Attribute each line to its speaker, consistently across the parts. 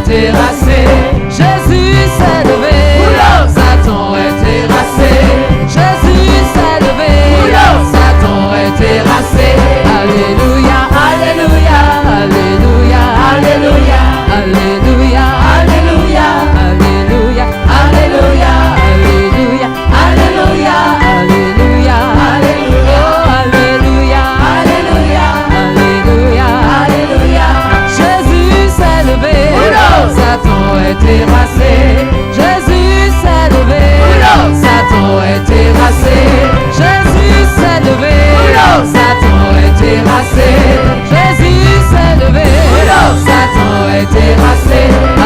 Speaker 1: terrassé. Jésus s'est levé. Satan est terrassé. Jésus s'est levé. Satan est terrassé. Alléluia, alléluia, alléluia, alléluia, alléluia, alléluia, alléluia, alléluia, alléluia, alléluia, alléluia, alléluia, alléluia, alléluia, alléluia, alléluia. Jésus s'est levé. Satan est terrassé. Jésus s'est levé. Satan est terrassé. Jésus s'est levé. Satan est terrassé. Jésus s'est levé. Satan est terrassé.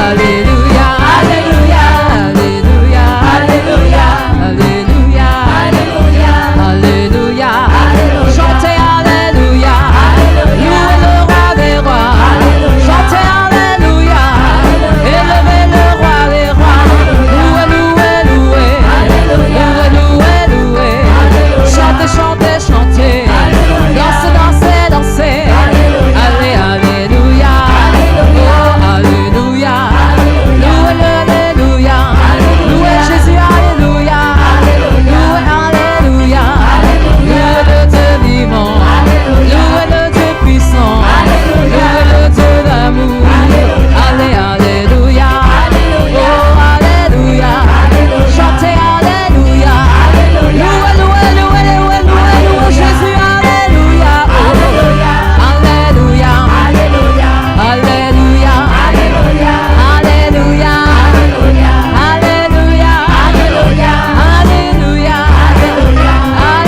Speaker 1: Alléluia, alléluia, alléluia, alléluia, alléluia, alléluia, alléluia. Chantez alléluia. Louez le roi des rois. Chantez alléluia. Élevez le roi des rois. Louez, louez, louez. Louez, louez, louez. Chantez, chantez, chantez. Dansez, dansez, dansez. Allez, alléluia. Oh, alléluia. Louez l'alléluia. Louez Jésus, alléluia. Louez, alléluia. Louez le Dieu vivant. Louez le Dieu puissant. Louez le Dieu d'amour. Allez, alléluia. Oh, alléluia. Chantez alléluia. Louez, louez, louez, louez, louez, louez Jésus, alléluia. Alléluia. Alléluia. Alléluia. Alléluia. Alléluia. Alléluia. Alléluia. Alléluia. Alléluia. Alléluia.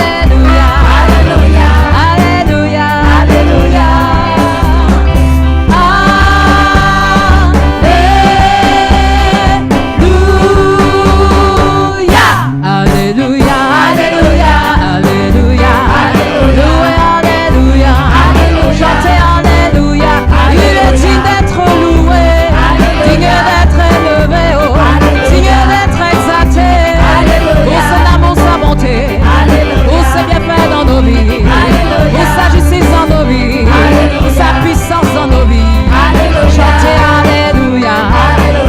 Speaker 1: Alléluia. Alléluia. Alléluia. Alléluia. Louez alléluia. Chantez alléluia. Il est digne d'être loué, digne d'être élevé, oh, digne d'être exalté. Pour son amour, sa bonté, pour ses bienfaits dans nos vies, pour sa justice dans nos vies, pour sa puissance dans nos vies. Chantez alléluia.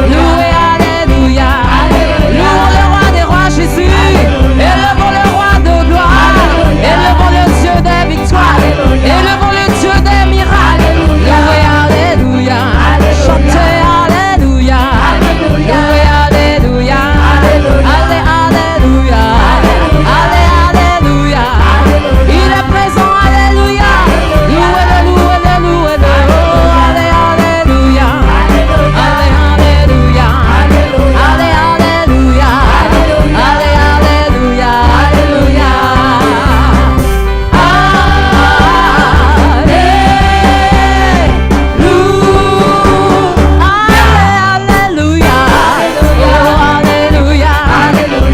Speaker 1: Louez alléluia. Louons le roi des rois, Jésus. Élevons le roi de gloire. Élevons le Dieu des victoires. Élevons le Dieu des miracles. Louez alléluia. Chantez alléluia. Louez alléluia. Allez, alléluia. Allez, alléluia. Il est présent, alléluia. Louez-le, louez-le, louez-le. Oh, allez, alléluia. Allez, alléluia. Allez, alléluia. Allez, alléluia. Alléluia. Alléluia. Alléluia.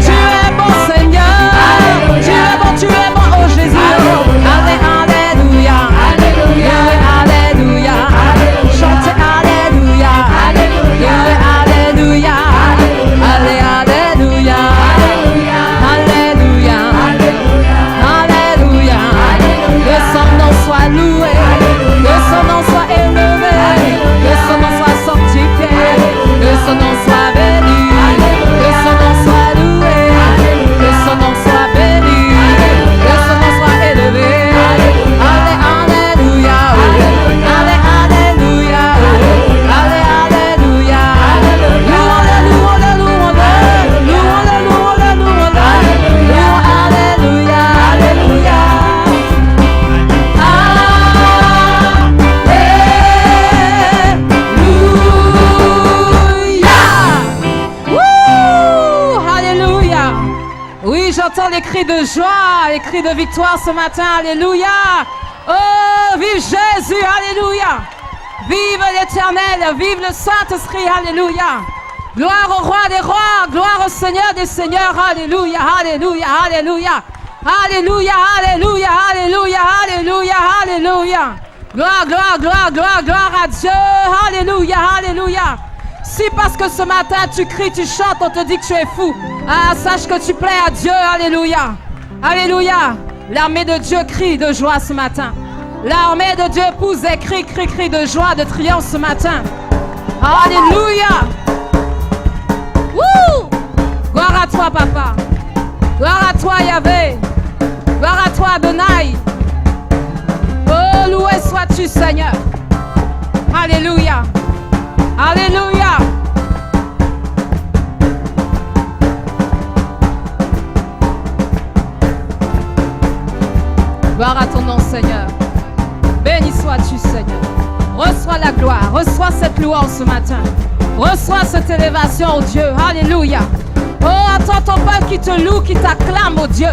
Speaker 1: Tu es bon, Seigneur. Tu es bon, oh Jésus. Allez, alléluia. Alléluia. Alléluia. Chantez alléluia. Alléluia. Alléluia. Allez, alléluia. Alléluia. Alléluia. Que son nom soit loué. Que son nom soit élevé. Que son nom soit sanctifié. Que son nom soit béni. Que son nom soit loué. Que son nom soit béni. Que son nom soit élevé. Allez, alléluia. Allez, alléluia. Allez, alléluia. Louons-le, louons-le, louons-le. Louons-le, louons-le, louons-le. Louons, alléluia. Alléluia. Alléluia. Oui, j'entends les cris de joie, les cris de victoire ce matin. Alléluia. Oh, vive Jésus. Alléluia. Vive l'Éternel. Vive le Saint-Esprit. Alléluia. Gloire au roi des rois. Gloire au Seigneur des seigneurs. Alléluia. Alléluia. Alléluia. Alléluia. Alléluia. Alléluia. Alléluia. Alléluia. Gloire, gloire, gloire, gloire, gloire à Dieu. Alléluia. Alléluia. Si parce que ce matin tu cries, tu chantes, on te dit que tu es fou. Ah, sache que tu plais à Dieu. Alléluia. Alléluia. L'armée de Dieu crie de joie ce matin. L'armée de Dieu pousse et crie de joie, de triomphe ce matin. Alléluia. Wouh! Gloire à toi, Papa. Gloire à toi, Yahvé. Gloire à toi, Adonai. Oh, loué sois-tu, Seigneur. Alléluia. Alléluia. Gloire à ton nom, Seigneur. Béni sois-tu, Seigneur. Reçois la gloire. Reçois cette louange ce matin. Reçois cette élévation, oh Dieu. Alléluia. Oh, attends ton peuple qui te loue, qui t'acclame, oh Dieu.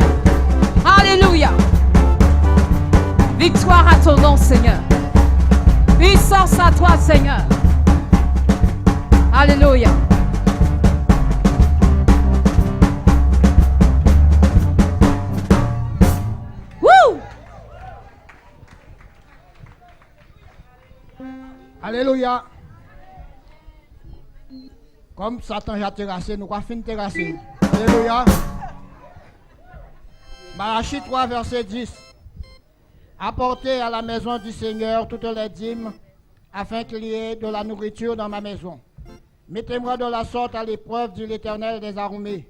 Speaker 1: Alléluia. Victoire à ton nom, Seigneur. Puissance à toi, Seigneur. Alléluia. Wouh!
Speaker 2: Alléluia. Comme Satan a terrassé, nous avons fini terrasser. Alléluia. Malachie 3, verset 10. Apportez à la maison du Seigneur toutes les dîmes, afin qu'il y ait de la nourriture dans ma maison. Mettez-moi de la sorte à l'épreuve, dit l'Éternel des armées.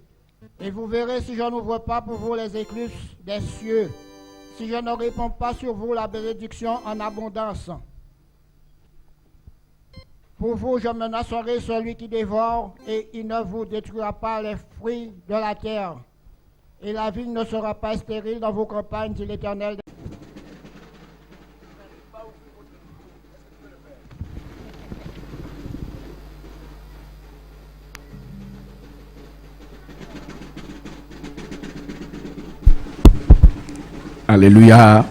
Speaker 2: Et vous verrez si je n'ouvre pas pour vous les écluses des cieux, si je ne réponds pas sur vous la bénédiction en abondance. Pour vous, je menacerai celui qui dévore, et il ne vous détruira pas les fruits de la terre. Et la vigne ne sera pas stérile dans vos campagnes, dit l'Éternel.
Speaker 3: Alléluia.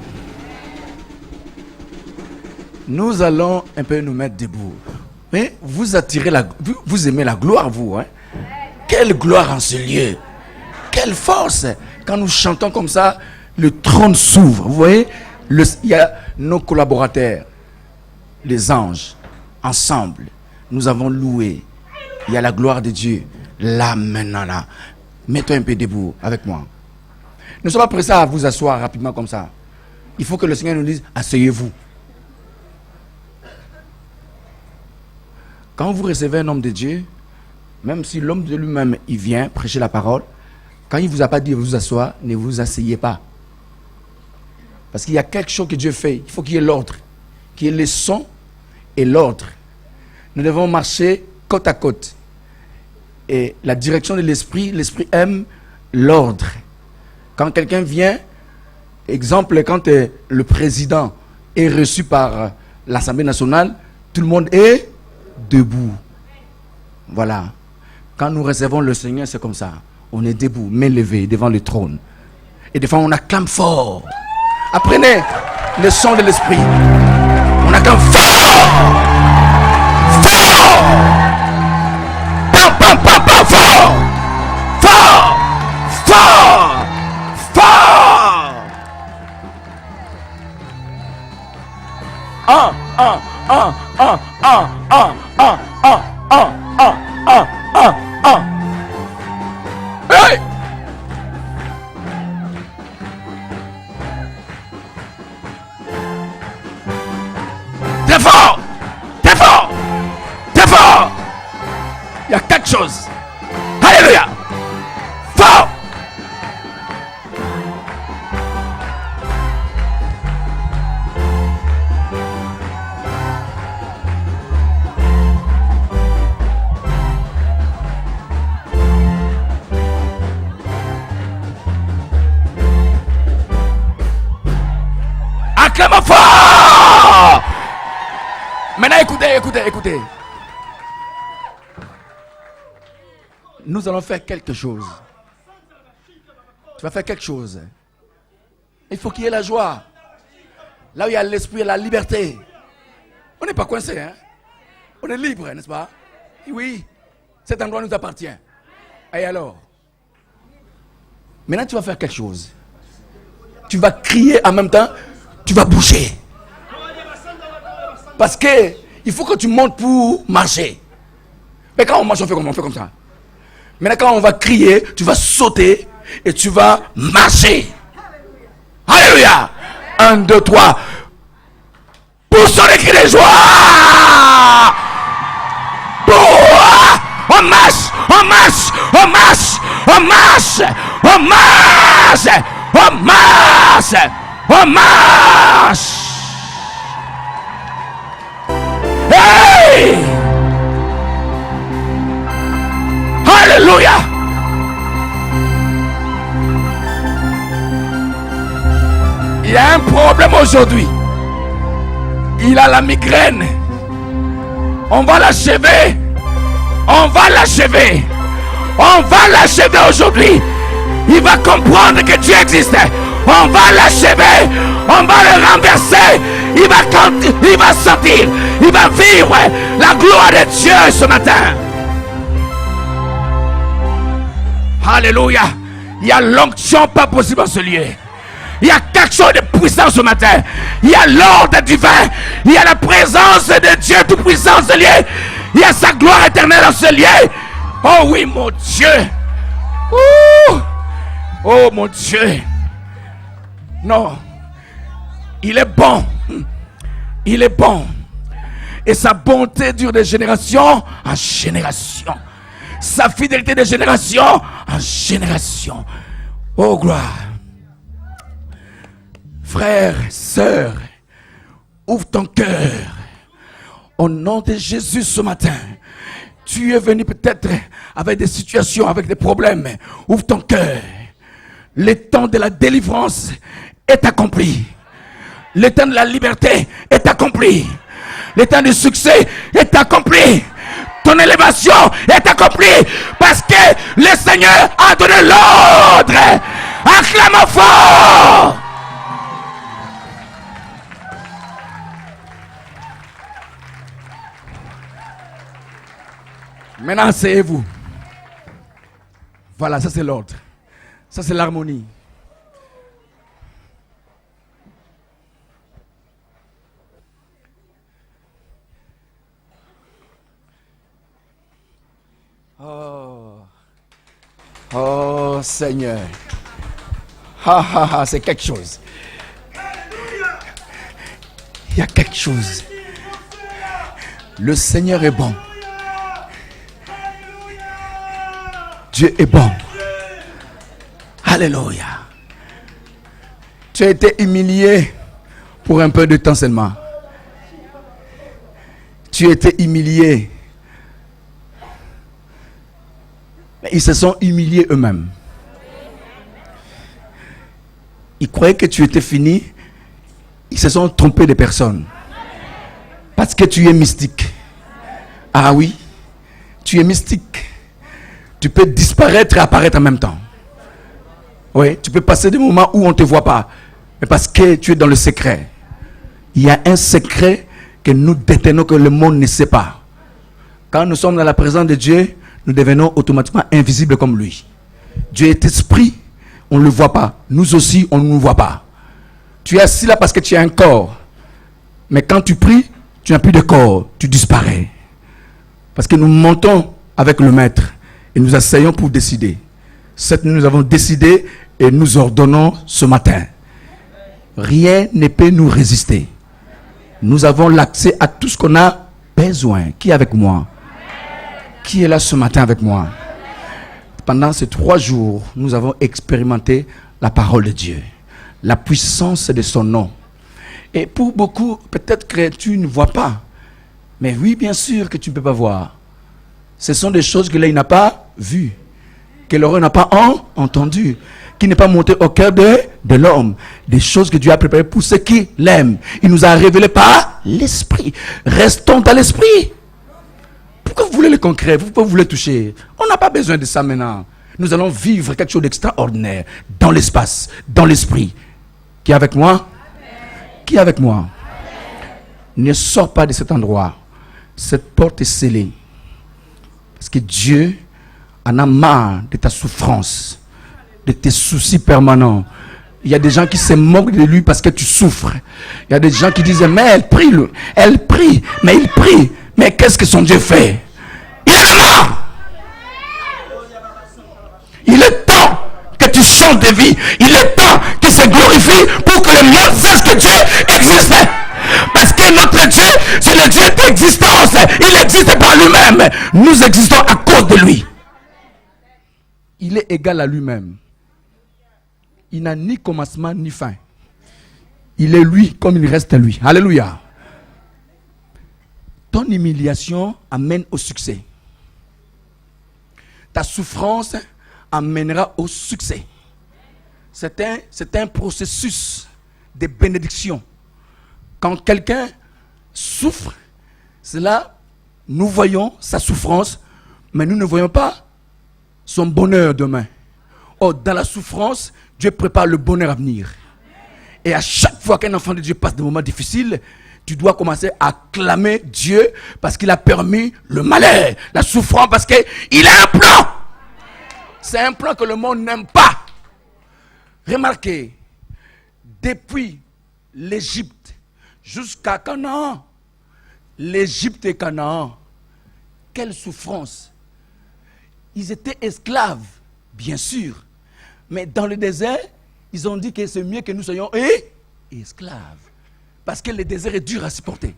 Speaker 3: Nous allons un peu nous mettre debout. Mais vous attirez vous aimez la gloire, vous. Hein? Quelle gloire en ce lieu. Quelle force. Quand nous chantons comme ça, le trône s'ouvre. Vous voyez, il y a nos collaborateurs, les anges, ensemble. Nous avons loué. Il y a la gloire de Dieu. Là, maintenant, là. Mets-toi un peu debout avec moi. Ne soyez pas pressés à vous asseoir rapidement comme ça. Il faut que le Seigneur nous dise, asseyez-vous. Quand vous recevez un homme de Dieu, même si l'homme de lui-même, il vient prêcher la parole, quand il ne vous a pas dit de vous asseoir, ne vous asseyez pas. Parce qu'il y a quelque chose que Dieu fait. Il faut qu'il y ait l'ordre. Qu'il y ait le son et l'ordre. Nous devons marcher côte à côte. Et la direction de l'esprit aime l'ordre. Quand quelqu'un vient, exemple, quand le président est reçu par l'Assemblée nationale, tout le monde est debout. Voilà. Quand nous recevons le Seigneur, c'est comme ça. On est debout, main levée devant le trône. Et des fois, on acclame fort. Apprenez le son de l'esprit. On acclame fort. Fort. Pam, pam, pam, pam, fort. Fort. Fort. Fort. Un. Hey! Très fort! Très fort! Très fort! Il y a quelque chose. Alléluia! Fort! Acclame fort! Maintenant, écoutez. Nous allons faire quelque chose. Tu vas faire quelque chose. Il faut qu'il y ait la joie. Là où il y a l'esprit et la liberté. On n'est pas coincé, hein? On est libre, n'est-ce pas? Oui, cet endroit nous appartient. Et alors? Maintenant, tu vas faire quelque chose. Tu vas crier en même temps. Tu vas bouger. Parce que il faut que tu montes pour marcher. Mais quand on marche, on fait comme ça. Maintenant, quand on va crier, tu vas sauter et tu vas marcher. Alléluia. 1, 2, 3. Pousse les cris de joie. On marche, on marche, on marche, on marche, on marche, on marche, on marche. Hey! Alléluia! Il y a un problème aujourd'hui. Il a la migraine. On va l'achever. On va l'achever. On va l'achever aujourd'hui. Il va comprendre que Dieu existe. On va l'achever. On va le renverser. Il va sentir. Il va vivre la gloire de Dieu ce matin. Alléluia. Il y a l'onction pas possible en ce lieu. Il y a quelque chose de puissant ce matin. Il y a l'ordre divin. Il y a la présence de Dieu tout-puissant en ce lieu. Il y a sa gloire éternelle en ce lieu. Oh oui, mon Dieu. Ouh. Oh mon Dieu. Non. Il est bon. Il est bon. Et sa bonté dure de génération en génération. Sa fidélité de génération en génération. Oh gloire. Frères, sœurs, ouvre ton cœur. Au nom de Jésus ce matin. Tu es venu peut-être avec des situations, avec des problèmes. Ouvre ton cœur. Le temps de la délivrance est accompli. Le temps de la liberté est accompli. Le temps du succès est accompli. Ton élévation est accomplie parce que le Seigneur a donné l'ordre. Acclame fort. Maintenant, asseyez-vous. Voilà, ça c'est l'ordre. Ça c'est l'harmonie. Oh Seigneur. C'est quelque chose. Il y a quelque chose. Le Seigneur est bon. Dieu est bon. Alléluia. Tu as été humilié pour un peu de temps seulement. Tu as été humilié. Mais ils se sont humiliés eux-mêmes. Ils croyaient que tu étais fini. Ils se sont trompés de personnes. Parce que tu es mystique. Ah oui, tu es mystique. Tu peux disparaître et apparaître en même temps. Oui, tu peux passer des moments où on ne te voit pas. Mais parce que tu es dans le secret. Il y a un secret que nous détenons, que le monde ne sait pas. Quand nous sommes dans la présence de Dieu, nous devenons automatiquement invisibles comme lui. Dieu est esprit, on ne le voit pas. Nous aussi, on ne nous voit pas. Tu es assis là parce que tu as un corps. Mais quand tu pries, tu n'as plus de corps. Tu disparais. Parce que nous montons avec le Maître et nous asseyons pour décider. Cette nuit, nous avons décidé et nous ordonnons ce matin. Rien ne peut nous résister. Nous avons l'accès à tout ce qu'on a besoin. Qui est avec moi? Qui est là ce matin avec moi? Pendant ces 3 jours, nous avons expérimenté la parole de Dieu, la puissance de son nom. Et pour beaucoup, peut-être que tu ne vois pas. Mais oui, bien sûr que tu ne peux pas voir. Ce sont des choses que l'œil n'a pas vues, que l'oreille n'a pas entendues, qui n'est pas monté au cœur de l'homme. Des choses que Dieu a préparées pour ceux qui l'aiment. Il nous a révélé par l'esprit. Restons dans l'esprit. Pourquoi vous voulez le concret? Pourquoi vous voulez toucher? On n'a pas besoin de ça maintenant. Nous allons vivre quelque chose d'extraordinaire dans l'espace, dans l'esprit. Qui est avec moi? Amen. Qui est avec moi? Amen. Ne sors pas de cet endroit. Cette porte est scellée. Parce que Dieu en a marre de ta souffrance, de tes soucis permanents. Il y a des gens qui se moquent de lui parce que tu souffres. Il y a des gens qui disent, mais elle prie, mais il prie. Mais qu'est-ce que son Dieu fait? Il est mort. Il est temps que tu changes de vie. Il est temps qu'il se glorifie pour que le monde sache que Dieu existe. Parce que que notre Dieu, c'est le Dieu d'existence. Il existe par lui-même. Nous existons à cause de lui. Il est égal à lui-même. Il n'a ni commencement ni fin. Il est lui comme il reste lui. Alléluia. Ton humiliation amène au succès. Ta souffrance amènera au succès. C'est un processus de bénédiction. Quand quelqu'un souffre, c'est là, nous voyons sa souffrance, mais nous ne voyons pas son bonheur demain. Or, dans la souffrance, Dieu prépare le bonheur à venir. Et à chaque fois qu'un enfant de Dieu passe des moments difficiles, tu dois commencer à clamer Dieu parce qu'il a permis le malheur, la souffrance, parce qu'il a un plan. C'est un plan que le monde n'aime pas. Remarquez, depuis l'Égypte jusqu'à Canaan, l'Égypte et Canaan, quelle souffrance. Ils étaient esclaves, bien sûr, mais dans le désert, ils ont dit que c'est mieux que nous soyons esclaves. Parce que le désert est dur à supporter.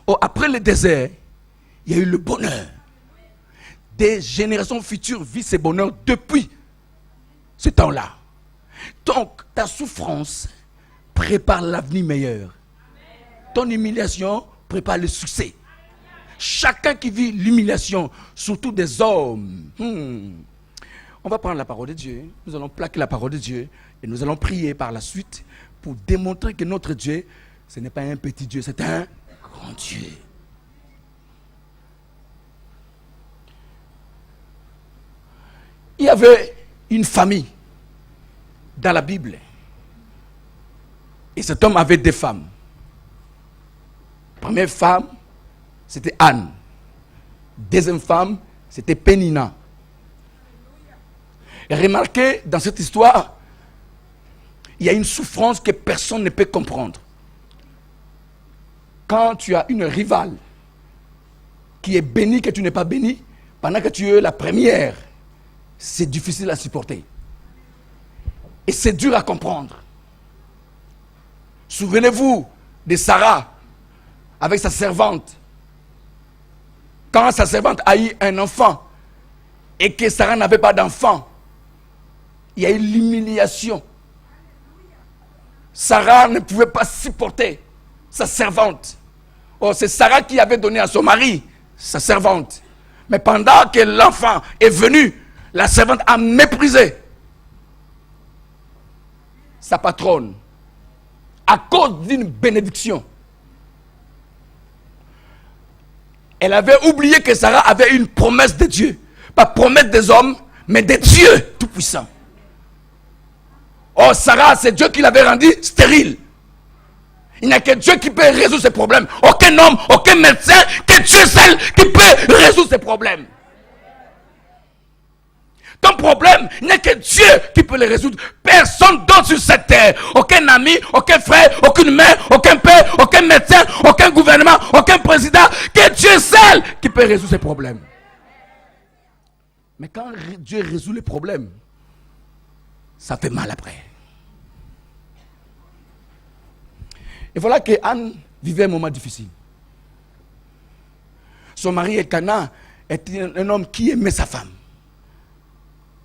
Speaker 3: Oh, après le désert, il y a eu le bonheur. Des générations futures vivent ces bonheurs depuis ce temps-là. Donc, ta souffrance prépare l'avenir meilleur. Ton humiliation prépare le succès. Chacun qui vit l'humiliation, surtout des hommes, on va prendre la parole de Dieu, nous allons plaquer la parole de Dieu et nous allons prier par la suite pour démontrer que notre Dieu, ce n'est pas un petit Dieu, c'est un grand Dieu. Il y avait une famille dans la Bible et cet homme avait des femmes. Première femme, c'était Anne. Deuxième femme, c'était Pénina. Et remarquez, dans cette histoire, il y a une souffrance que personne ne peut comprendre. Quand tu as une rivale qui est bénie, que tu n'es pas béni, pendant que tu es la première, c'est difficile à supporter. Et c'est dur à comprendre. Souvenez-vous de Sarah avec sa servante. Quand sa servante a eu un enfant et que Sarah n'avait pas d'enfant, il y a eu l'humiliation. Sarah ne pouvait pas supporter sa servante. Oh, c'est Sarah qui avait donné à son mari sa servante. Mais pendant que l'enfant est venu, la servante a méprisé sa patronne à cause d'une bénédiction. Elle avait oublié que Sarah avait une promesse de Dieu. Pas promesse des hommes, mais de Dieu tout-puissant. Oh, Sarah, c'est Dieu qui l'avait rendue stérile. Il n'y a que Dieu qui peut résoudre ces problèmes. Aucun homme, aucun médecin, que Dieu seul qui peut résoudre ces problèmes. Ton problème, il n'y a que Dieu qui peut les résoudre. Personne d'autre sur cette terre. Aucun ami, aucun frère, aucune mère, aucun père, aucun médecin, aucun gouvernement, aucun président. Que Dieu seul qui peut résoudre ces problèmes. Mais quand Dieu résout les problèmes, ça fait mal après. Et voilà que Anne vivait un moment difficile. Son mari Elkanah était un homme qui aimait sa femme.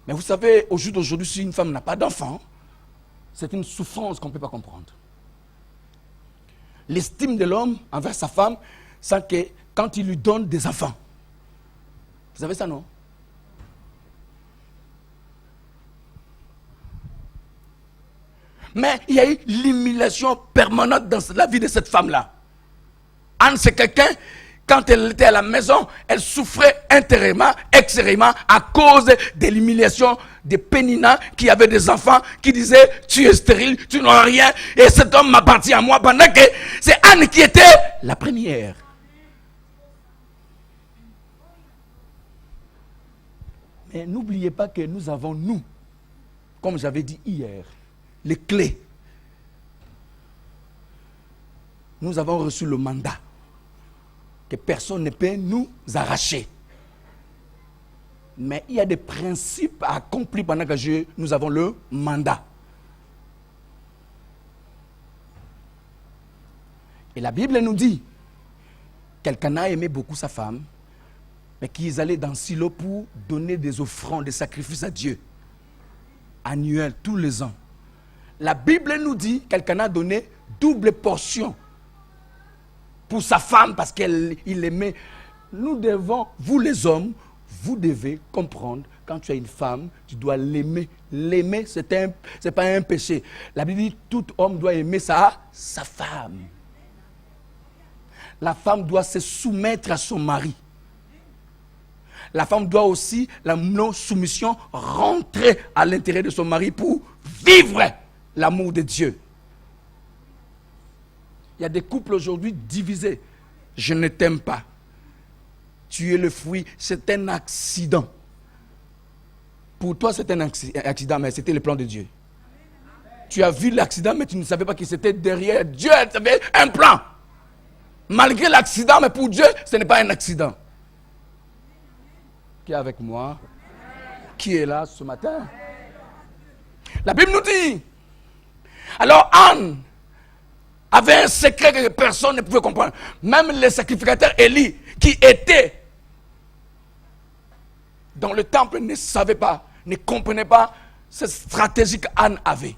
Speaker 3: Mais vous savez, au jour d'aujourd'hui, si une femme n'a pas d'enfant, c'est une souffrance qu'on ne peut pas comprendre. L'estime de l'homme envers sa femme, c'est que quand il lui donne des enfants. Vous savez ça, non? Mais il y a eu l'humiliation permanente dans la vie de cette femme-là. Anne, c'est quelqu'un, quand elle était à la maison, elle souffrait intérieurement, extérieurement, à cause de l'humiliation de Pénina, qui avait des enfants, qui disaient, tu es stérile, tu n'auras rien, et cet homme m'appartient à moi, pendant que c'est Anne qui était la première. Mais n'oubliez pas que nous avons, nous, comme j'avais dit hier, les clés. Nous avons reçu le mandat que personne ne peut nous arracher. Mais il y a des principes à accomplir pendant que nous avons le mandat. Et la Bible nous dit qu'Elkana aimait beaucoup sa femme, mais qu'ils allaient dans Silo pour donner des offrandes, des sacrifices à Dieu, annuels, tous les ans. La Bible nous dit qu'Elkana donnait double portion pour sa femme parce qu'il l'aimait. Nous devons, vous les hommes, vous devez comprendre, quand tu as une femme, tu dois l'aimer. L'aimer, ce n'est pas un péché. La Bible dit, tout homme doit aimer sa femme. La femme doit se soumettre à son mari. La femme doit aussi, la non-soumission, rentrer à l'intérieur de son mari pour vivre l'amour de Dieu. Il y a des couples aujourd'hui divisés. Je ne t'aime pas. Tu es le fruit, c'est un accident. Pour toi, c'est un accident, mais c'était le plan de Dieu. Tu as vu l'accident, mais tu ne savais pas que c'était derrière Dieu. Tu avais un plan. Malgré l'accident, mais pour Dieu, ce n'est pas un accident. Qui est avec moi? Qui est là ce matin? La Bible nous dit. Alors Anne avait un secret que personne ne pouvait comprendre. Même les sacrificateurs Élie, qui étaient dans le temple, ne savaient pas, ne comprenaient pas cette stratégie qu'Anne avait.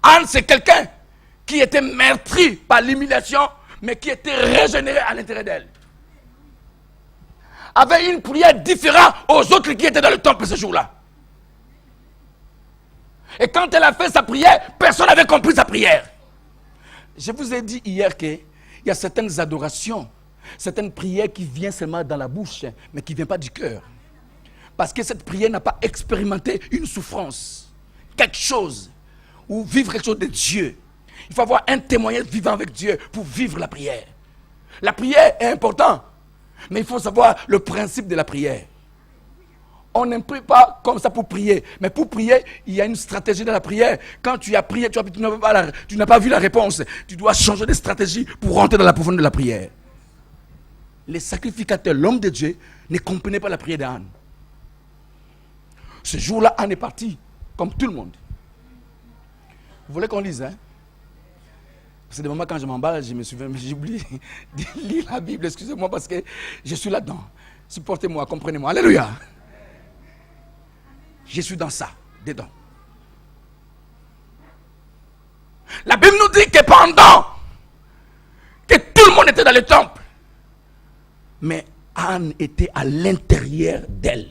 Speaker 3: Anne, c'est quelqu'un qui était meurtri par l'humiliation, mais qui était régénéré à l'intérieur d'elle. Avait une prière différente aux autres qui étaient dans le temple ce jour-là. Et quand elle a fait sa prière, personne n'avait compris sa prière. Je vous ai dit hier qu'il y a certaines adorations, certaines prières qui viennent seulement dans la bouche, mais qui ne viennent pas du cœur. Parce que cette prière n'a pas expérimenté une souffrance, quelque chose, ou vivre quelque chose de Dieu. Il faut avoir un témoignage vivant avec Dieu pour vivre la prière. La prière est importante, mais il faut savoir le principe de la prière. On ne prie pas comme ça pour prier. Mais pour prier, il y a une stratégie dans la prière. Quand tu as prié, tu n'as pas vu la réponse. Tu dois changer de stratégie pour rentrer dans la profondeur de la prière. Les sacrificateurs, l'homme de Dieu, ne comprenaient pas la prière d'Anne. Ce jour-là, Anne est partie, comme tout le monde. Vous voulez qu'on lise, hein? C'est des moments quand je m'emballe, je me souviens, mais j'oublie de lire la Bible, excusez-moi, parce que je suis là-dedans. Supportez-moi, comprenez-moi. Alléluia. Je suis dans ça, dedans. La Bible nous dit que pendant que tout le monde était dans le temple, mais Anne était à l'intérieur d'elle.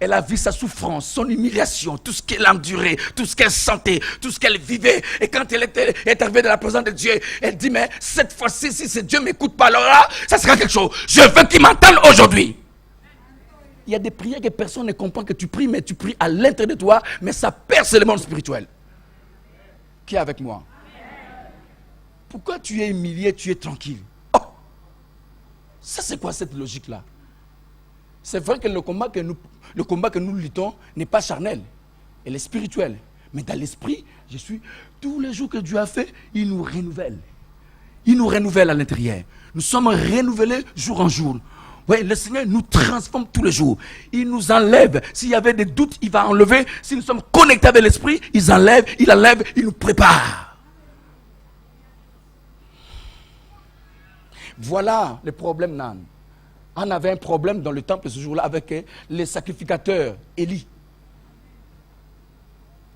Speaker 3: Elle a vu sa souffrance, son humiliation, tout ce qu'elle endurait, tout ce qu'elle sentait, tout ce qu'elle vivait. Et quand elle est arrivée dans la présence de Dieu, elle dit, mais cette fois-ci, si Dieu ne m'écoute pas, alors là, ça sera quelque chose. Je veux qu'il m'entende aujourd'hui. Il y a des prières que personne ne comprend que tu pries, mais tu pries à l'intérieur de toi, mais ça perce le monde spirituel. Qui est avec moi? Pourquoi tu es humilié, tu es tranquille? Oh! Ça, c'est quoi cette logique-là? C'est vrai que le combat que nous luttons n'est pas charnel, elle est spirituelle. Mais dans l'esprit, tous les jours que Dieu a fait, il nous renouvelle. Il nous renouvelle à l'intérieur. Nous sommes renouvelés jour en jour. Oui, le Seigneur nous transforme tous les jours. Il nous enlève. S'il y avait des doutes, il va enlever. Si nous sommes connectés avec l'esprit, il enlève, il nous prépare. Voilà le problème d'Anne. Anne avait un problème dans le temple ce jour-là avec les sacrificateurs, Élie.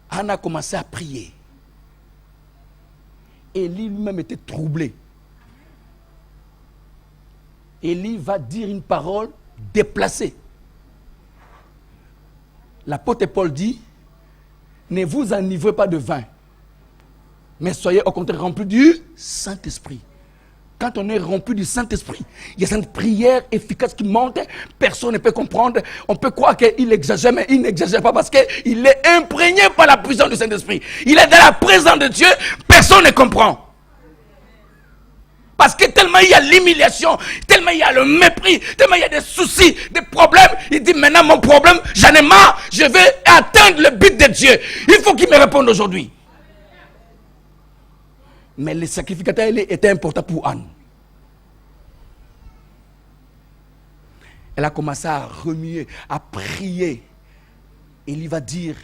Speaker 3: Anne a commencé à prier. Élie lui-même était troublé. Élie va dire une parole déplacée. L'apôtre Paul dit, ne vous enivrez pas de vin, mais soyez au contraire remplis du Saint-Esprit. Quand on est rempli du Saint-Esprit, il y a cette prière efficace qui monte, personne ne peut comprendre. On peut croire qu'il exagère, mais il n'exagère pas parce qu'il est imprégné par la puissance du Saint-Esprit. Il est dans la présence de Dieu, personne ne comprend. Parce que tellement il y a l'humiliation, tellement il y a le mépris, tellement il y a des soucis, des problèmes. Il dit maintenant mon problème, j'en ai marre, je vais atteindre le but de Dieu. Il faut qu'il me réponde aujourd'hui. Mais le sacrificateur était important pour Anne. Elle a commencé à remuer, à prier. Et il va dire,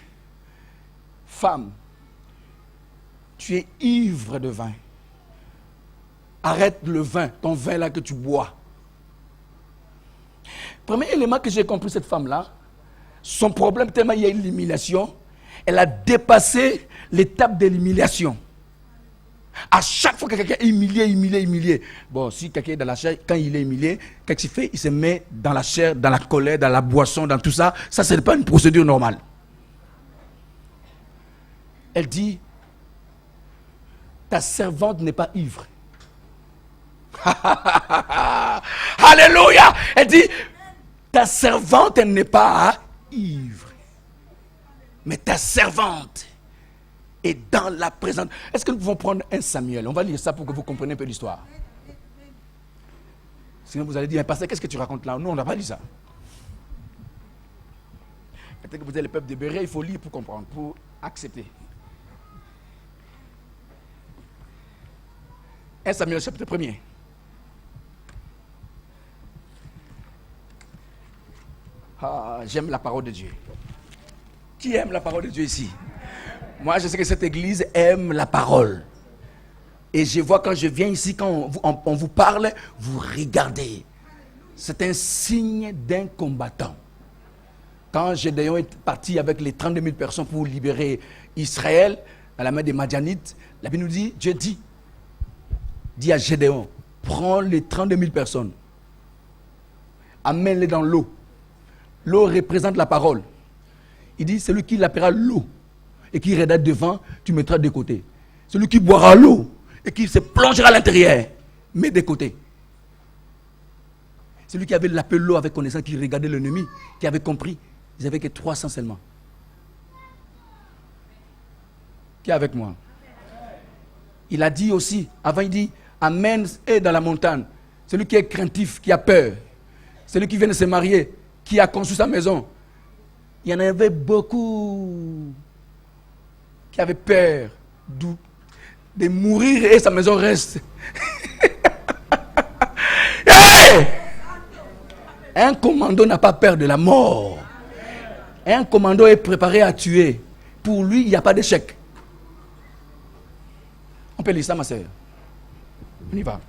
Speaker 3: femme, tu es ivre de vin. Arrête le vin, ton vin là que tu bois. Premier élément que j'ai compris, cette femme-là, son problème, tellement il y a une l'humiliation, elle a dépassé l'étape de l'humiliation. À chaque fois que quelqu'un est humilié. Bon, si quelqu'un est dans la chair, quand il est humilié, qu'est-ce qu'il fait? Il se met dans la chair, dans la colère, dans la boisson, dans tout ça. Ça, ce n'est pas une procédure normale. Elle dit, ta servante n'est pas ivre. Alléluia. Elle dit, ta servante, elle n'est pas ivre. Mais ta servante est dans la présence. Est-ce que nous pouvons prendre 1 Samuel? On va lire ça pour que vous compreniez un peu l'histoire. Sinon vous allez dire, pasteur, qu'est-ce que tu racontes là? Nous, on n'a pas lu ça. Peut-être que vous êtes le peuple de Béret, il faut lire pour comprendre, pour accepter. 1 Samuel chapitre 1er. Ah, j'aime la parole de Dieu. Qui aime la parole de Dieu ici? Moi, je sais que cette église aime la parole. Et je vois quand je viens ici, quand on vous parle, vous regardez. C'est un signe d'un combattant. Quand Gédéon est parti avec les 32 000 personnes pour libérer Israël à la main des Madianites, la Bible nous dit, Dieu dit à Gédéon, prends les 32 000 personnes, amène-les dans l'eau. L'eau représente la parole. Il dit, celui qui l'appellera l'eau et qui ira devant, tu mettras de côté. Celui qui boira l'eau et qui se plongera à l'intérieur, mets de côté. Celui qui avait l'appelé l'eau avec connaissance, qui regardait l'ennemi, qui avait compris, ils n'avaient que 300 seulement. Qui est avec moi? Il a dit aussi, avant il dit, amène et dans la montagne. Celui qui est craintif, qui a peur. Celui qui vient de se marier, qui a construit sa maison. Il y en avait beaucoup qui avaient peur de mourir et sa maison reste. Hey! Un commando n'a pas peur de la mort. Un commando est préparé à tuer. Pour lui, il n'y a pas d'échec. On peut lire ça, ma soeur. On y va.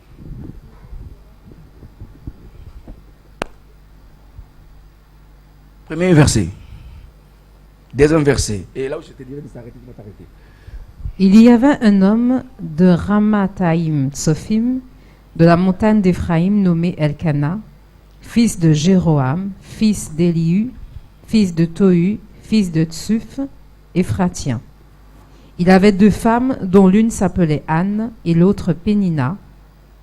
Speaker 3: Premier verset. Deuxième verset. Et là où je te dirais de s'arrêter, tu vas t'arrêter.
Speaker 1: Il y avait un homme de Ramathaïm Tsophim, de la montagne d'Éphraïm, nommé Elkana, fils de Jéroham, fils d'Élihu, fils de Tohu, fils de Tsuf, Éphratien. Il avait 2 femmes, dont l'une s'appelait Anne et l'autre Pénina.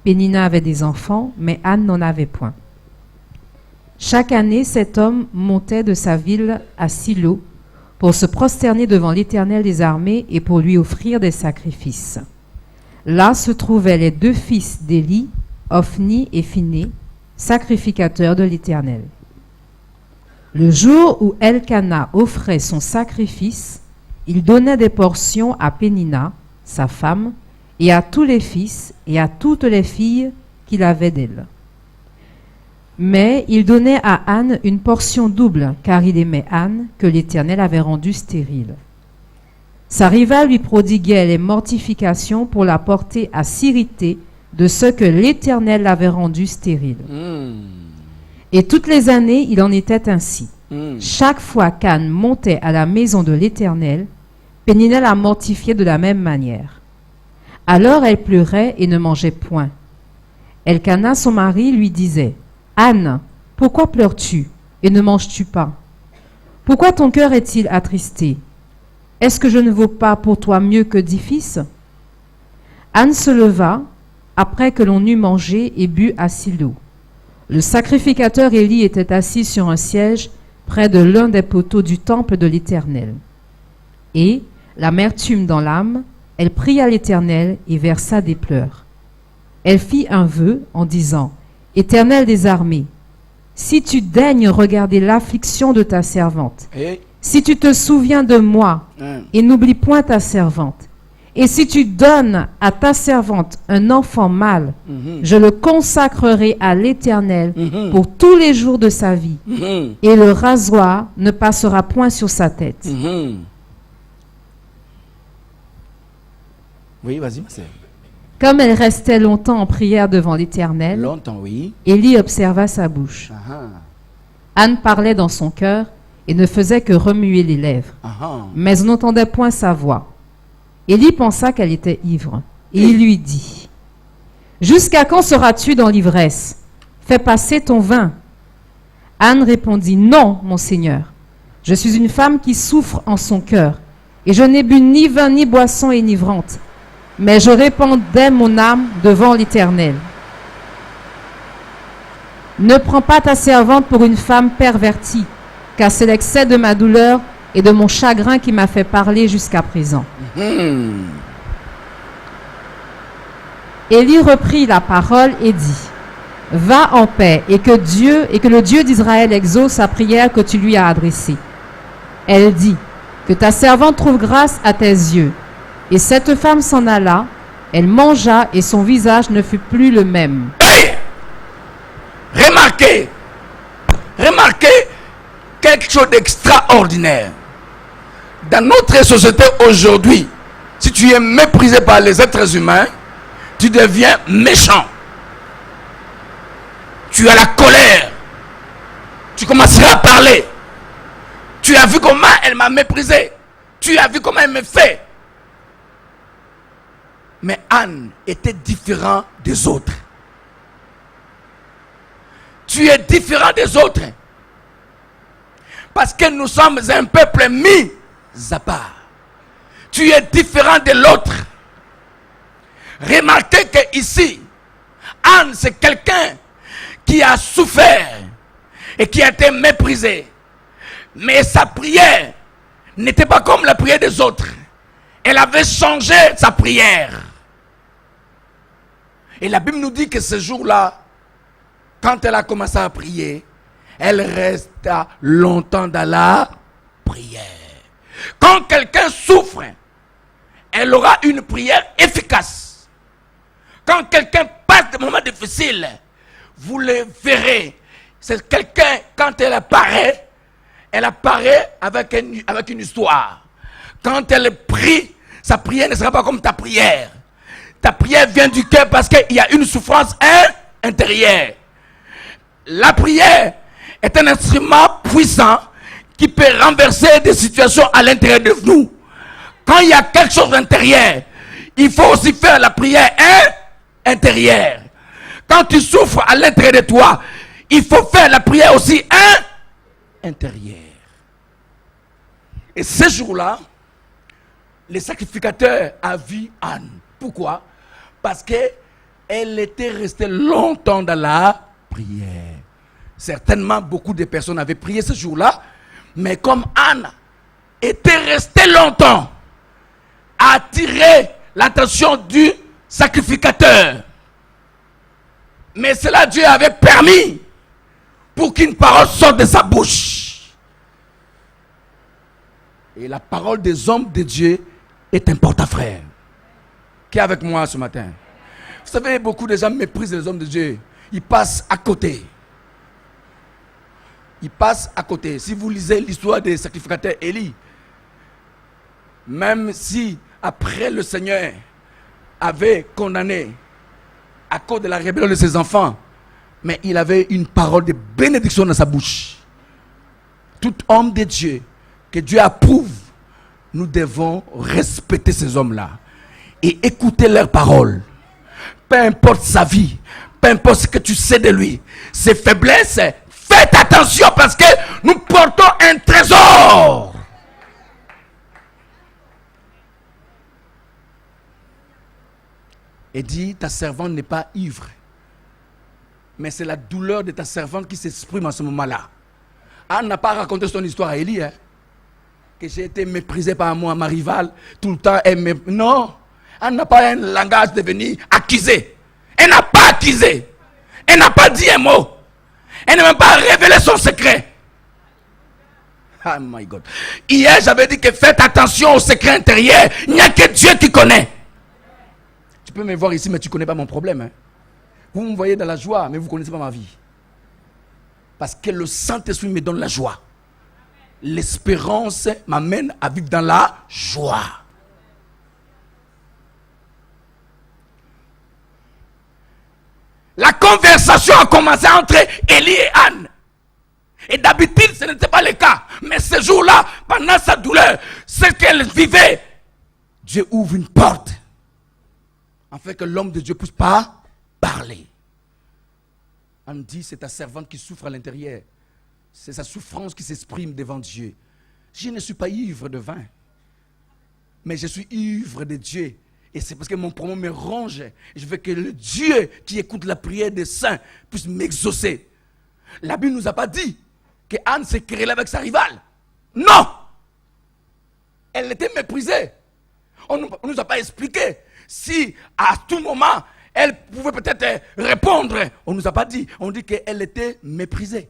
Speaker 1: Pénina avait des enfants, mais Anne n'en avait point. Chaque année, cet homme montait de sa ville à Silo pour se prosterner devant l'Éternel des armées et pour lui offrir des sacrifices. Là se trouvaient les 2 fils d'Éli, Ophni et Phiné, sacrificateurs de l'Éternel. Le jour où Elkana offrait son sacrifice, il donnait des portions à Pénina, sa femme, et à tous les fils et à toutes les filles qu'il avait d'elle. Mais il donnait à Anne une portion double, car il aimait Anne, que l'Éternel avait rendue stérile. Sa rivale lui prodiguait les mortifications pour la porter à s'irriter de ce que l'Éternel l'avait rendue stérile. Et toutes les années, il en était ainsi. Chaque fois qu'Anne montait à la maison de l'Éternel, Pénina la mortifiait de la même manière. Alors elle pleurait et ne mangeait point. Elkana, son mari, lui disait, « Anne, pourquoi pleures-tu et ne manges-tu pas? Pourquoi ton cœur est-il attristé? Est-ce que je ne vaux pas pour toi mieux que 10 fils? » Anne se leva, après que l'on eut mangé et bu à Silo. Le sacrificateur Élie était assis sur un siège près de l'un des poteaux du temple de l'Éternel. Et, l'amertume dans l'âme, elle pria l'Éternel et versa des pleurs. Elle fit un vœu en disant, « Éternel des armées, si tu daignes regarder l'affliction de ta servante, si tu te souviens de moi et n'oublie point ta servante, et si tu donnes à ta servante un enfant mâle, je le consacrerai à l'Éternel pour tous les jours de sa vie, et le rasoir ne passera point sur sa tête. »
Speaker 3: Oui, vas-y, ma sœur.
Speaker 1: Comme elle restait longtemps en prière devant l'Éternel,
Speaker 3: Longtemps, oui.
Speaker 1: Élie observa sa bouche. Anne parlait dans son cœur et ne faisait que remuer les lèvres. Mais on n'entendait point sa voix. Élie pensa qu'elle était ivre. Et il lui dit, « Jusqu'à quand seras-tu dans l'ivresse? Fais passer ton vin. » Anne répondit, « Non, mon Seigneur. Je suis une femme qui souffre en son cœur, et je n'ai bu ni vin ni boisson enivrante, mais je répandais mon âme devant l'Éternel. Ne prends pas ta servante pour une femme pervertie, car c'est l'excès de ma douleur et de mon chagrin qui m'a fait parler jusqu'à présent. » Élie reprit la parole et dit, « Va en paix, et que le Dieu d'Israël exauce sa prière que tu lui as adressée. » Elle dit, « Que ta servante trouve grâce à tes yeux. » Et cette femme s'en alla, elle mangea et son visage ne fut plus le même.
Speaker 3: Hey! Remarquez quelque chose d'extraordinaire. Dans notre société aujourd'hui, si tu es méprisé par les êtres humains, tu deviens méchant. Tu as la colère. Tu commenceras à parler. Tu as vu comment elle m'a méprisé. Tu as vu comment elle me fait. Mais Anne était différente des autres. Tu es différent des autres. Parce que nous sommes un peuple mis à part. Tu es différent de l'autre. Remarquez que ici, Anne, c'est quelqu'un qui a souffert et qui a été méprisé. Mais sa prière n'était pas comme la prière des autres. Elle avait changé sa prière. Et la Bible nous dit que ce jour-là, quand elle a commencé à prier, elle resta longtemps dans la prière. Quand quelqu'un souffre, elle aura une prière efficace. Quand quelqu'un passe des moments difficiles, vous le verrez. C'est quelqu'un, quand elle apparaît avec une histoire. Quand elle prie, sa prière ne sera pas comme ta prière. Ta prière vient du cœur parce qu'il y a une souffrance intérieure. La prière est un instrument puissant qui peut renverser des situations à l'intérieur de nous. Quand il y a quelque chose d'intérieur, il faut aussi faire la prière intérieure. Quand tu souffres à l'intérieur de toi, il faut faire la prière aussi intérieure. Et ce jour-là, les sacrificateurs a vu Anne. Pourquoi? Parce qu'elle était restée longtemps dans la prière. Certainement, beaucoup de personnes avaient prié ce jour-là, mais comme Anne était restée longtemps, a attiré l'attention du sacrificateur. Mais cela, Dieu avait permis pour qu'une parole sorte de sa bouche. Et la parole des hommes de Dieu est importante, frère. Qui est avec moi ce matin? Vous savez, beaucoup de gens méprisent les hommes de Dieu. Ils passent à côté. Ils passent à côté. Si vous lisez l'histoire des sacrificateurs Élie, même si après le Seigneur avait condamné à cause de la rébellion de ses enfants, mais il avait une parole de bénédiction dans sa bouche. Tout homme de Dieu que Dieu approuve, nous devons respecter ces hommes-là et écouter leurs paroles. Peu importe sa vie, peu importe ce que tu sais de lui, ses faiblesses, faites attention parce que nous portons un trésor. Et dit, ta servante n'est pas ivre, mais c'est la douleur de ta servante qui s'exprime en ce moment-là. Anne n'a pas raconté son histoire à Élie, que j'ai été méprisé par moi, ma rivale, tout le temps. Non, Anne n'a pas un langage de venir accuser. Elle n'a pas accusé. Elle n'a pas dit un mot. Elle n'a même pas révélé son secret. Oh my God. Hier, j'avais dit que faites attention au secret intérieur. Il n'y a que Dieu qui connaît. Tu peux me voir ici, mais tu ne connais pas mon problème. Vous me voyez dans la joie, mais vous ne connaissez pas ma vie. Parce que le Saint-Esprit me donne la joie. L'espérance m'amène à vivre dans la joie. La conversation a commencé entre Élie et Anne. Et d'habitude, ce n'était pas le cas. Mais ce jour-là, pendant sa douleur, ce qu'elle vivait, Dieu ouvre une porte afin que l'homme de Dieu puisse pas parler. Anne dit, c'est ta servante qui souffre à l'intérieur. C'est sa souffrance qui s'exprime devant Dieu. Je ne suis pas ivre de vin, mais je suis ivre de Dieu. Et c'est parce que mon problème me ronge. Je veux que le Dieu qui écoute la prière des saints puisse m'exaucer. La Bible ne nous a pas dit que Anne s'est querellée avec sa rivale. Non! Elle était méprisée. On ne nous a pas expliqué si à tout moment elle pouvait peut-être répondre. On ne nous a pas dit. On dit qu'elle était méprisée,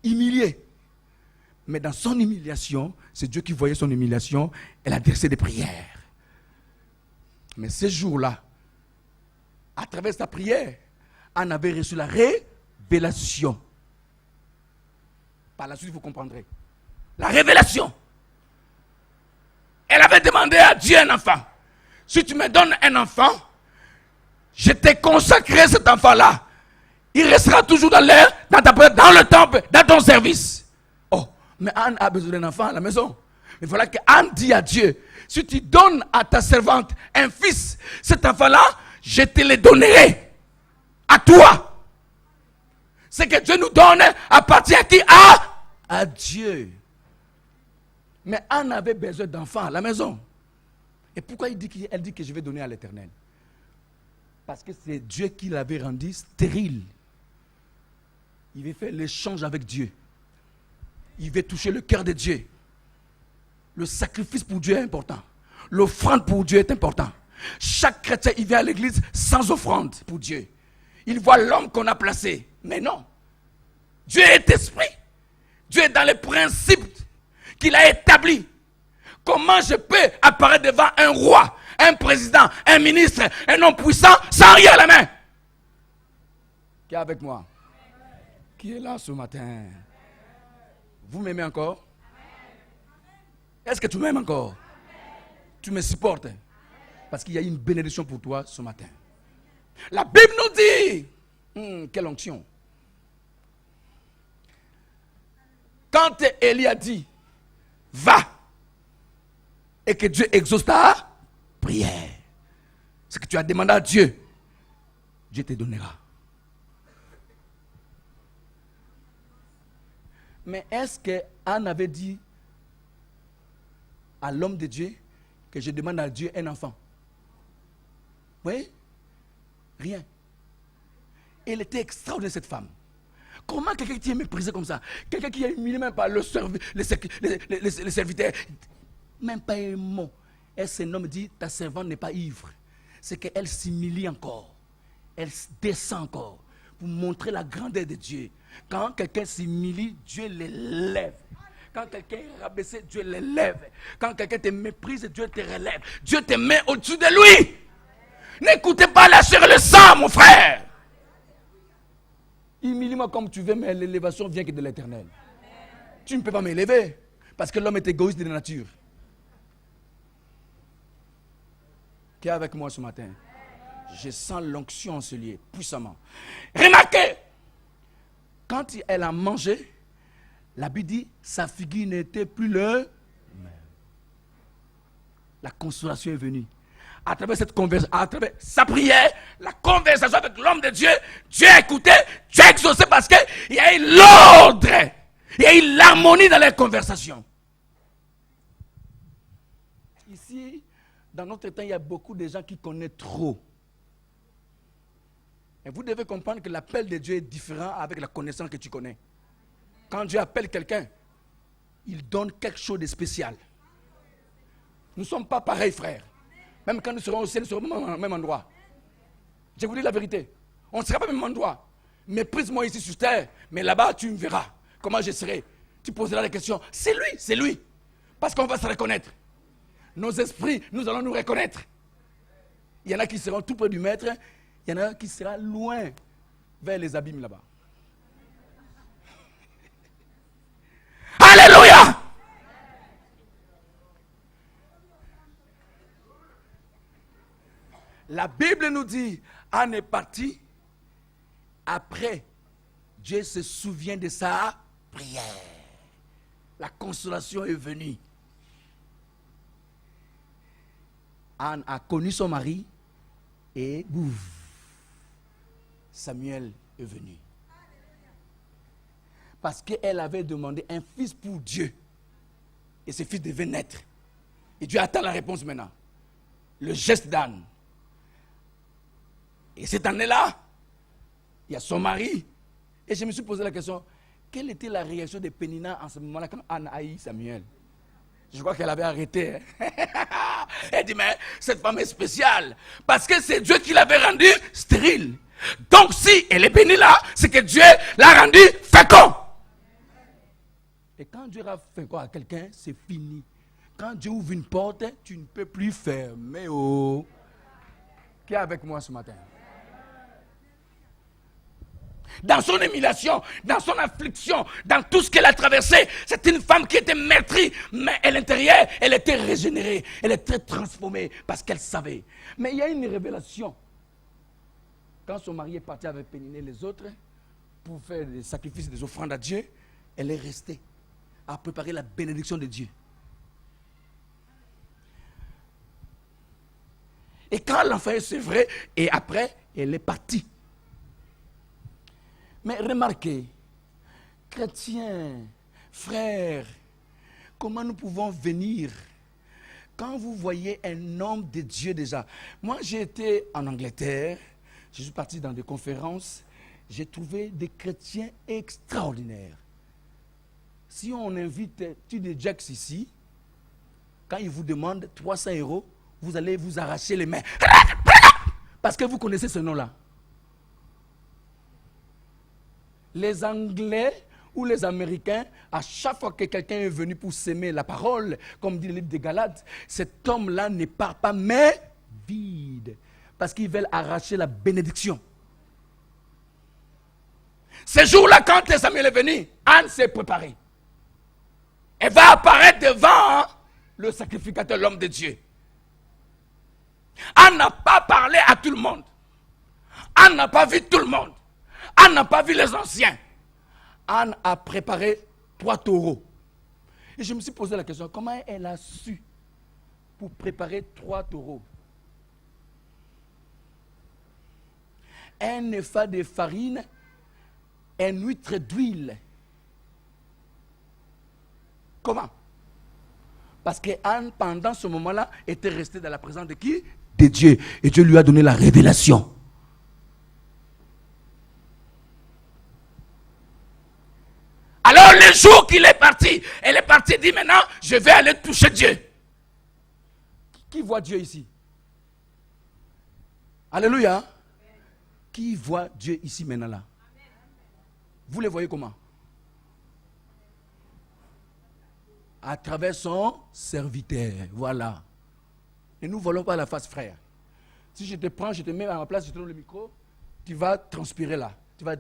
Speaker 3: humiliée. Mais dans son humiliation, c'est Dieu qui voyait son humiliation. Elle a dressé des prières. Mais ce jour-là, à travers sa prière, Anne avait reçu la révélation. Par la suite, vous comprendrez. La révélation. Elle avait demandé à Dieu un enfant. Si tu me donnes un enfant, je t'ai consacré cet enfant-là. Il restera toujours dans l'air, dans le temple, dans ton service. Oh, mais Anne a besoin d'un enfant à la maison. Mais voilà que Anne dit à Dieu, si tu donnes à ta servante un fils, cet enfant-là, je te le donnerai à toi. Ce que Dieu nous donne appartient à qui? À Dieu. Mais Anne avait besoin d'enfants à la maison. Et pourquoi elle dit que je vais donner à l'Éternel? Parce que c'est Dieu qui l'avait rendu stérile. Il veut faire l'échange avec Dieu. Il veut toucher le cœur de Dieu. Le sacrifice pour Dieu est important. L'offrande pour Dieu est important. Chaque chrétien, il vient à l'église sans offrande pour Dieu. Il voit l'homme qu'on a placé. Mais non. Dieu est esprit. Dieu est dans les principes qu'il a établis. Comment je peux apparaître devant un roi, un président, un ministre, un homme puissant sans rien à la main? Qui est avec moi? Qui est là ce matin? Vous m'aimez encore? Est-ce que tu m'aimes encore? Tu me supportes? Parce qu'il y a une bénédiction pour toi ce matin. La Bible nous dit, quelle onction. Quand Élie a dit, va, et que Dieu exauce ta prière, ce que tu as demandé à Dieu, Dieu te donnera. Mais est-ce que Anne avait dit à l'homme de Dieu que je demande à Dieu un enfant? Oui? Rien. Elle était extraordinaire, cette femme. Comment quelqu'un qui est méprisé comme ça, quelqu'un qui est humilié même par les serviteurs, même pas un mot. Et ce homme dit, ta servante n'est pas ivre. C'est qu'elle s'humilie encore. Elle descend encore pour montrer la grandeur de Dieu. Quand quelqu'un s'humilie, Dieu l'élève. Quand quelqu'un est rabaissé, Dieu l'élève. Quand quelqu'un te méprise, Dieu te relève. Dieu te met au-dessus de lui. N'écoutez pas la chair et le sang, mon frère. Humilie-moi comme tu veux, mais l'élévation vient que de l'Éternel. Tu ne peux pas m'élever, parce que l'homme est égoïste de nature. Qui est avec moi ce matin? Je sens l'onction en ce lieu, puissamment. Remarquez, quand elle a mangé, la Bible dit, sa figure n'était plus le même. La consolation est venue. À travers cette conversation, à travers sa prière, la conversation avec l'homme de Dieu, Dieu a écouté, Dieu a exaucé parce qu'il y a eu l'ordre, il y a eu l'harmonie dans les conversations. Ici, dans notre temps, il y a beaucoup de gens qui connaissent trop. Et vous devez comprendre que l'appel de Dieu est différent avec la connaissance que tu connais. Quand Dieu appelle quelqu'un, il donne quelque chose de spécial. Nous ne sommes pas pareils, frères. Même quand nous serons au ciel, nous serons au même endroit. Je vous dis la vérité. On ne sera pas au même endroit. Méprise-moi ici sur terre, mais là-bas, tu me verras comment je serai. Tu poseras la question. C'est lui, c'est lui. Parce qu'on va se reconnaître. Nos esprits, nous allons nous reconnaître. Il y en a qui seront tout près du maître. Il y en a qui seront loin, vers les abîmes là-bas. Alléluia! La Bible nous dit, Anne est partie après, Dieu se souvient de sa prière. La consolation est venue. Anne a connu son mari et bouf, Samuel est venu. Parce qu'elle avait demandé un fils pour Dieu. Et ce fils devait naître. Et Dieu attend la réponse maintenant. Le geste d'Anne. Et cette année-là, il y a son mari. Et je me suis posé la question, quelle était la réaction de Pénina en ce moment-là quand Anne a eu Samuel? Je crois qu'elle avait arrêté. Elle dit, mais cette femme est spéciale. Parce que c'est Dieu qui l'avait rendue stérile. Donc si elle est bénie là, c'est que Dieu l'a rendue fécond. Et quand Dieu rend fécond à quelqu'un, c'est fini. Quand Dieu ouvre une porte, tu ne peux plus fermer. Oh. Qui est avec moi ce matin? Dans son humiliation, dans son affliction, dans tout ce qu'elle a traversé, c'est une femme qui était meurtrie, mais à l'intérieur, elle était régénérée, elle était transformée parce qu'elle savait. Mais il y a une révélation. Quand son mari est parti avec Péniné et les autres pour faire des sacrifices et des offrandes à Dieu, elle est restée à préparer la bénédiction de Dieu. Et quand l'enfant est sevré, et après, elle est partie. Mais remarquez, chrétiens, frères, comment nous pouvons venir quand vous voyez un homme de Dieu déjà. Moi, j'ai été en Angleterre, je suis parti dans des conférences, j'ai trouvé des chrétiens extraordinaires. Si on invite T.D. Jakes ici, quand il vous demande 300 €, vous allez vous arracher les mains. Parce que vous connaissez ce nom-là. Les Anglais ou les Américains, à chaque fois que quelqu'un est venu pour s'aimer la parole, comme dit le livre des Galates, cet homme-là ne part pas main vide. Parce qu'ils veulent arracher la bénédiction. Ce jour-là, quand Samuel est venu, Anne s'est préparée. Elle va apparaître devant le sacrificateur, l'homme de Dieu. Anne n'a pas parlé à tout le monde. Anne n'a pas vu tout le monde. Anne n'a pas vu les anciens. Anne a préparé 3 taureaux. Et je me suis posé la question, comment elle a su pour préparer 3 taureaux? Un épha de farine, un huître d'huile. Comment? Parce que Anne, pendant ce moment-là, était restée dans la présence de qui? De Dieu. Et Dieu lui a donné la révélation. Alors le jour qu'il est parti, elle est partie, dit maintenant, je vais aller toucher Dieu. Qui voit Dieu ici? Alléluia. Qui voit Dieu ici maintenant là? Vous le voyez comment? À travers son serviteur, voilà. Et nous ne volons pas la face, frère. Si je te prends, je te mets à ma place, je te donne le micro, tu vas transpirer là. Tu vas...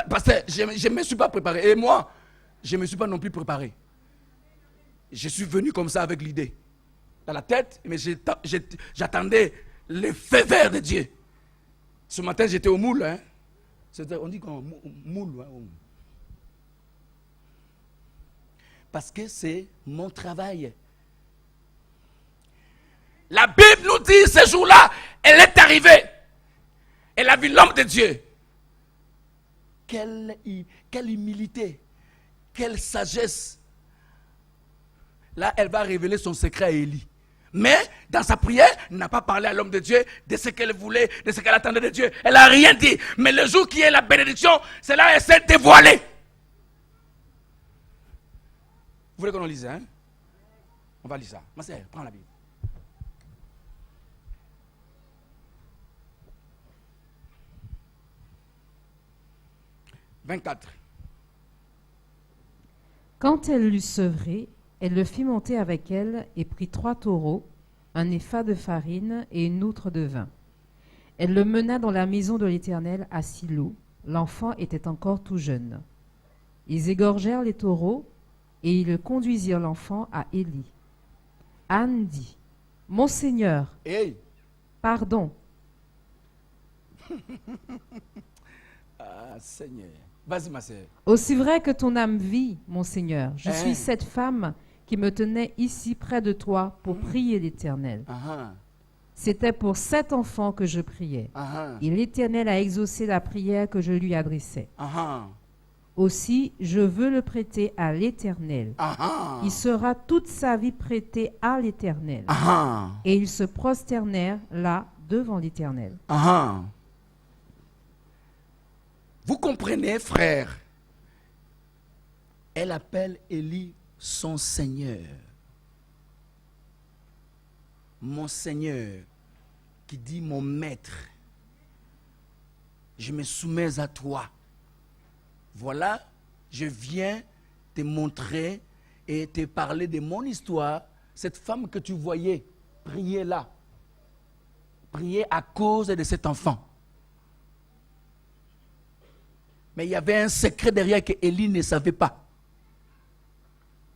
Speaker 3: Pasteur, je ne me suis pas préparé. Et moi, je ne me suis pas non plus préparé. Je suis venu comme ça avec l'idée. Dans la tête, mais j'attendais le feu vert de Dieu. Ce matin, j'étais au moule. Hein. On dit qu'on moule. Hein. Parce que c'est mon travail. La Bible nous dit, ce jour-là, elle est arrivée. Elle a vu l'homme de Dieu. Quelle humilité, quelle sagesse. Là, elle va révéler son secret à Élie. Mais, dans sa prière, elle n'a pas parlé à l'homme de Dieu de ce qu'elle voulait, de ce qu'elle attendait de Dieu. Elle n'a rien dit. Mais le jour qui est la bénédiction, c'est là qu'elle s'est dévoilée. Vous voulez qu'on lise, hein? On va lire ça. Ma sœur, prends la Bible. « 24.
Speaker 1: Quand elle l'eut sevré, elle le fit monter avec elle et prit 3 taureaux, un épha de farine et une outre de vin. Elle le mena dans la maison de l'Éternel à Silo. L'enfant était encore tout jeune. Ils égorgèrent les taureaux et ils conduisirent l'enfant à Élie. Anne dit, « Mon Seigneur,
Speaker 3: Hey.
Speaker 1: pardon. »
Speaker 3: Ah, Seigneur. Vas-y, ma sœur.
Speaker 1: Aussi vrai que ton âme vit, mon Seigneur, je
Speaker 3: Hein?
Speaker 1: suis cette femme qui me tenait ici près de toi pour prier l'Éternel.
Speaker 3: Ah,
Speaker 1: C'était pour 7 enfants que je priais.
Speaker 3: ah,
Speaker 1: Et l'Éternel a exaucé la prière que je lui adressais.
Speaker 3: ah,
Speaker 1: Aussi, je veux le prêter à l'Éternel.
Speaker 3: ah,
Speaker 1: Il sera toute sa vie prêté à l'Éternel.
Speaker 3: ah,
Speaker 1: Et ils se prosternèrent là devant l'Éternel.
Speaker 3: ah. Vous comprenez, frère? Elle appelle Élie son Seigneur. Mon Seigneur, qui dit mon maître, je me soumets à toi. Voilà, je viens te montrer et te parler de mon histoire. Cette femme que tu voyais prier là, prier à cause de cet enfant. Mais il y avait un secret derrière que Élie ne savait pas.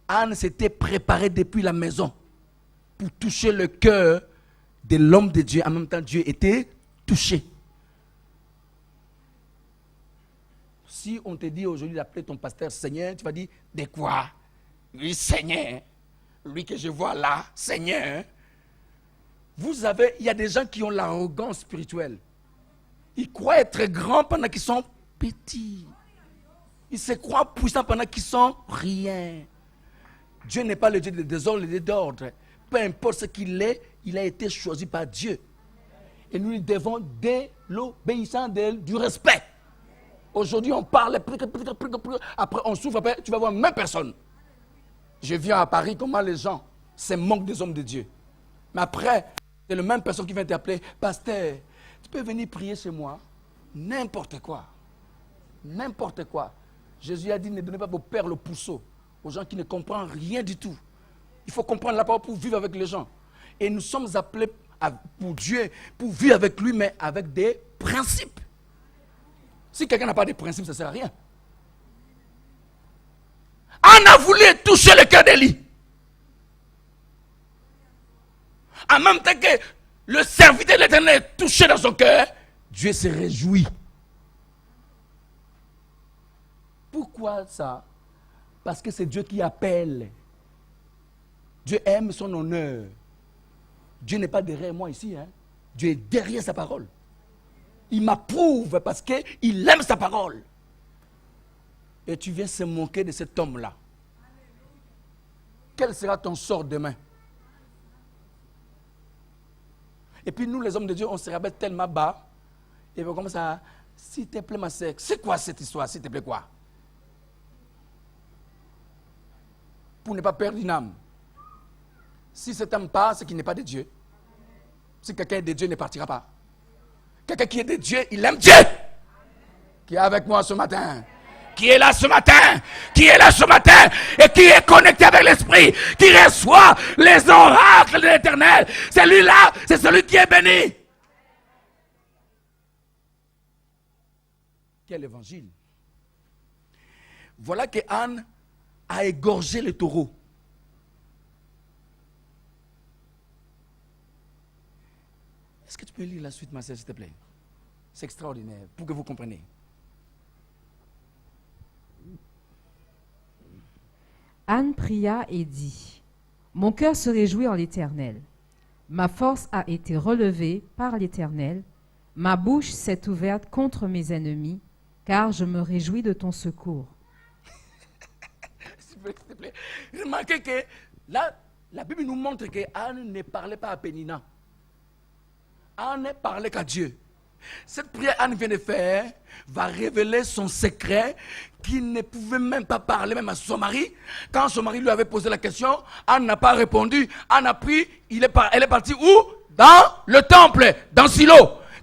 Speaker 3: Anne s'était préparée depuis la maison pour toucher le cœur de l'homme de Dieu. En même temps, Dieu était touché. Si on te dit aujourd'hui d'appeler ton pasteur Seigneur, tu vas dire, de quoi? Lui, Seigneur. Lui que je vois là, Seigneur. Vous avez, il y a des gens qui ont l'arrogance spirituelle. Ils croient être grands pendant qu'ils sont petits. Ils se croient puissants pendant qu'ils sont rien. Dieu n'est pas le Dieu de désordre, le Dieu d'ordre. Peu importe ce qu'il est, il a été choisi par Dieu. Et nous lui devons de l'obéissance, du respect. Aujourd'hui, on parle, après on souffre, après tu vas voir même personne. Je viens à Paris, comment les gens se moquent des hommes de Dieu. Mais après, c'est la même personne qui vient t'appeler, pasteur, tu peux venir prier chez moi. N'importe quoi. N'importe quoi. Jésus a dit, ne donnez pas vos perles au pourceau aux gens qui ne comprennent rien du tout. Il faut comprendre la parole pour vivre avec les gens. Et nous sommes appelés pour Dieu, pour vivre avec lui, mais avec des principes. Si quelqu'un n'a pas de principes, ça ne sert à rien. Anne a voulu toucher le cœur d'Élie. En même temps que le serviteur de l'Éternel est touché dans son cœur, Dieu se réjouit. Pourquoi ça? Parce que c'est Dieu qui appelle. Dieu aime son honneur. Dieu n'est pas derrière moi ici. Hein? Dieu est derrière sa parole. Il m'approuve parce qu'il aime sa parole. Et tu viens se moquer de cet homme-là. Quel sera ton sort demain? Et puis nous, les hommes de Dieu, on se rabaisse tellement bas. Et on commence à, s'il te plaît, ma sœur, c'est quoi cette histoire, s'il te plaît, quoi? Pour ne pas perdre une âme. Si cet âme part, c'est qu'il n'est pas de Dieu. Si quelqu'un est de Dieu, il ne partira pas. Quelqu'un qui est de Dieu, il aime Dieu. Qui est avec moi ce matin. Qui est là ce matin. Qui est là ce matin. Et qui est connecté avec l'Esprit. Qui reçoit les oracles de l'Éternel. Celui-là, c'est celui qui est béni. Quel évangile. Voilà que Anne a égorgé le taureau. Est-ce que tu peux lire la suite, ma sœur, s'il te plaît? C'est extraordinaire, pour que vous compreniez.
Speaker 1: Anne pria et dit, « Mon cœur se réjouit en l'Éternel. Ma force a été relevée par l'Éternel. Ma bouche s'est ouverte contre mes ennemis, car je me réjouis de ton secours. »
Speaker 3: S'il te plaît. Remarquez que là, la Bible nous montre que Anne ne parlait pas à Pénina. Anne parlait qu'à Dieu. Cette prière Anne vient de faire va révéler son secret qu'il ne pouvait même pas parler même à son mari. Quand son mari lui avait posé la question, Anne n'a pas répondu. Anne a pris, elle est partie où? Dans le temple, dans Silo.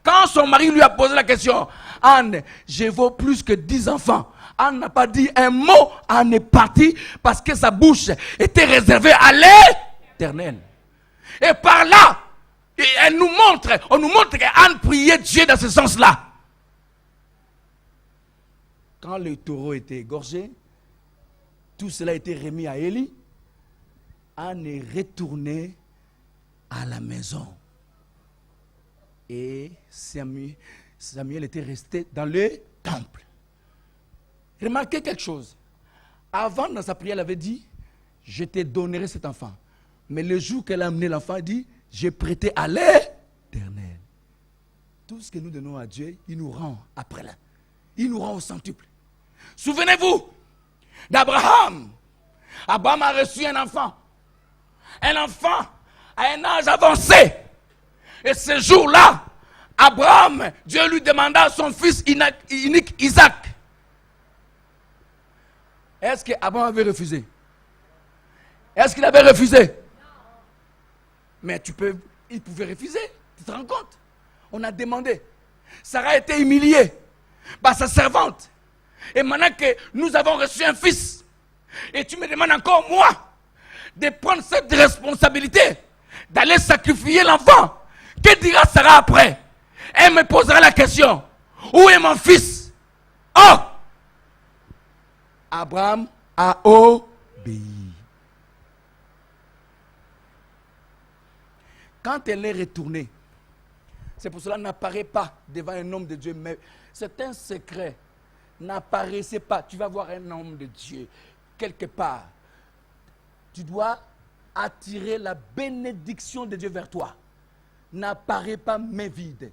Speaker 3: Quand son mari lui a posé la question, Anne, je vaux plus que 10 enfants. Anne n'a pas dit un mot. Anne est partie parce que sa bouche était réservée à l'Éternel. Et par là, et on nous montre qu'Anne priait Dieu dans ce sens-là. Quand le taureau était égorgé, tout cela a été remis à Élie. Anne est retournée à la maison. Et Samuel était resté dans le temple. Remarquez quelque chose. Avant, dans sa prière, elle avait dit, je te donnerai cet enfant. Mais le jour qu'elle a amené l'enfant, elle dit, j'ai prêté à l'Éternel. Tout ce que nous donnons à Dieu, il nous rend après là. Il nous rend au centuple. Souvenez-vous d'Abraham. Abraham a reçu un enfant. Un enfant à un âge avancé. Et ce jour-là, Abraham, Dieu lui demanda son fils unique Isaac. Est-ce qu'Abraham avait refusé? Est-ce qu'il avait refusé? Mais il pouvait refuser. Tu te rends compte? On a demandé. Sarah a été humiliée par sa servante. Et maintenant que nous avons reçu un fils, et tu me demandes encore, moi, de prendre cette responsabilité, d'aller sacrifier l'enfant. Que dira Sarah après? Elle me posera la question, où est mon fils? Oh! Abraham a obéi. Quand elle est retournée, c'est pour cela qu'elle n'apparaît pas devant un homme de Dieu, mais c'est un secret. N'apparaissez pas. Tu vas voir un homme de Dieu quelque part. Tu dois attirer la bénédiction de Dieu vers toi. N'apparaît pas main vide.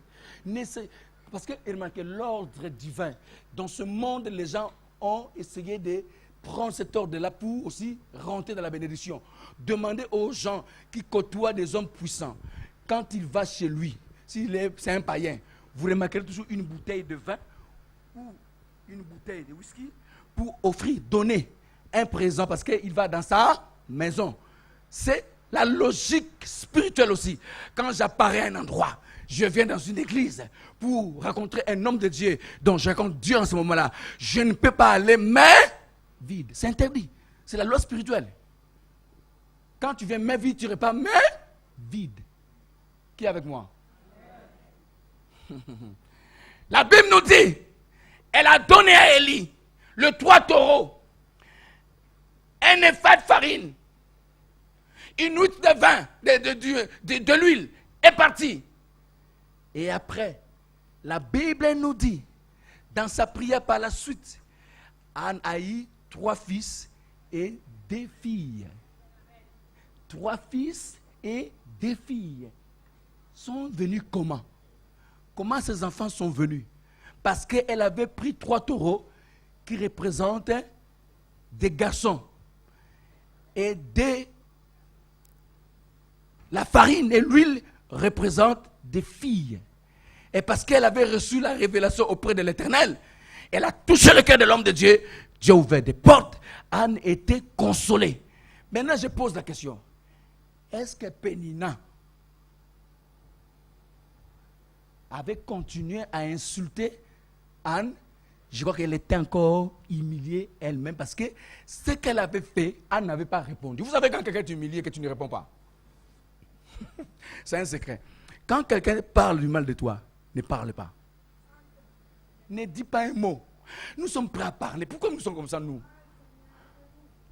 Speaker 3: Parce que remarquez, l'ordre divin, dans ce monde, les gens ont essayé de prendre cet ordre-là pour aussi rentrer dans la bénédiction. Demandez aux gens qui côtoient des hommes puissants, quand il va chez lui, c'est un païen, vous remarquerez toujours une bouteille de vin ou une bouteille de whisky pour offrir, donner un présent parce qu'il va dans sa maison. C'est la logique spirituelle aussi. Quand j'apparais à un endroit, je viens dans une église pour rencontrer un homme de Dieu dont je rencontre Dieu en ce moment-là. Je ne peux pas aller main vide. C'est interdit. C'est la loi spirituelle. Quand tu viens main vide, tu ne repars main vide. Qui est avec moi? La Bible nous dit, elle a donné à Élie le 3 taureaux, un épha de farine, une huître de vin, de l'huile, est partie. Et après, la Bible nous dit, dans sa prière par la suite, Anne a eu 3 fils et 2 filles. 3 fils et 2 filles sont venus comment? Comment ces enfants sont venus? Parce qu'elle avait pris 3 taureaux qui représentent des garçons. Et la farine et l'huile représentent des filles. Et parce qu'elle avait reçu la révélation auprès de l'Éternel, elle a touché le cœur de l'homme de Dieu. Dieu a ouvert des portes. Anne était consolée. Maintenant, je pose la question. Est-ce que Pénina avait continué à insulter Anne? Je crois qu'elle était encore humiliée elle-même parce que ce qu'elle avait fait, Anne n'avait pas répondu. Vous savez quand quelqu'un t'humilie et que tu ne réponds pas? C'est un secret. Quand quelqu'un parle du mal de toi, ne parle pas. Ne dis pas un mot. Nous sommes prêts à parler. Pourquoi nous sommes comme ça, nous?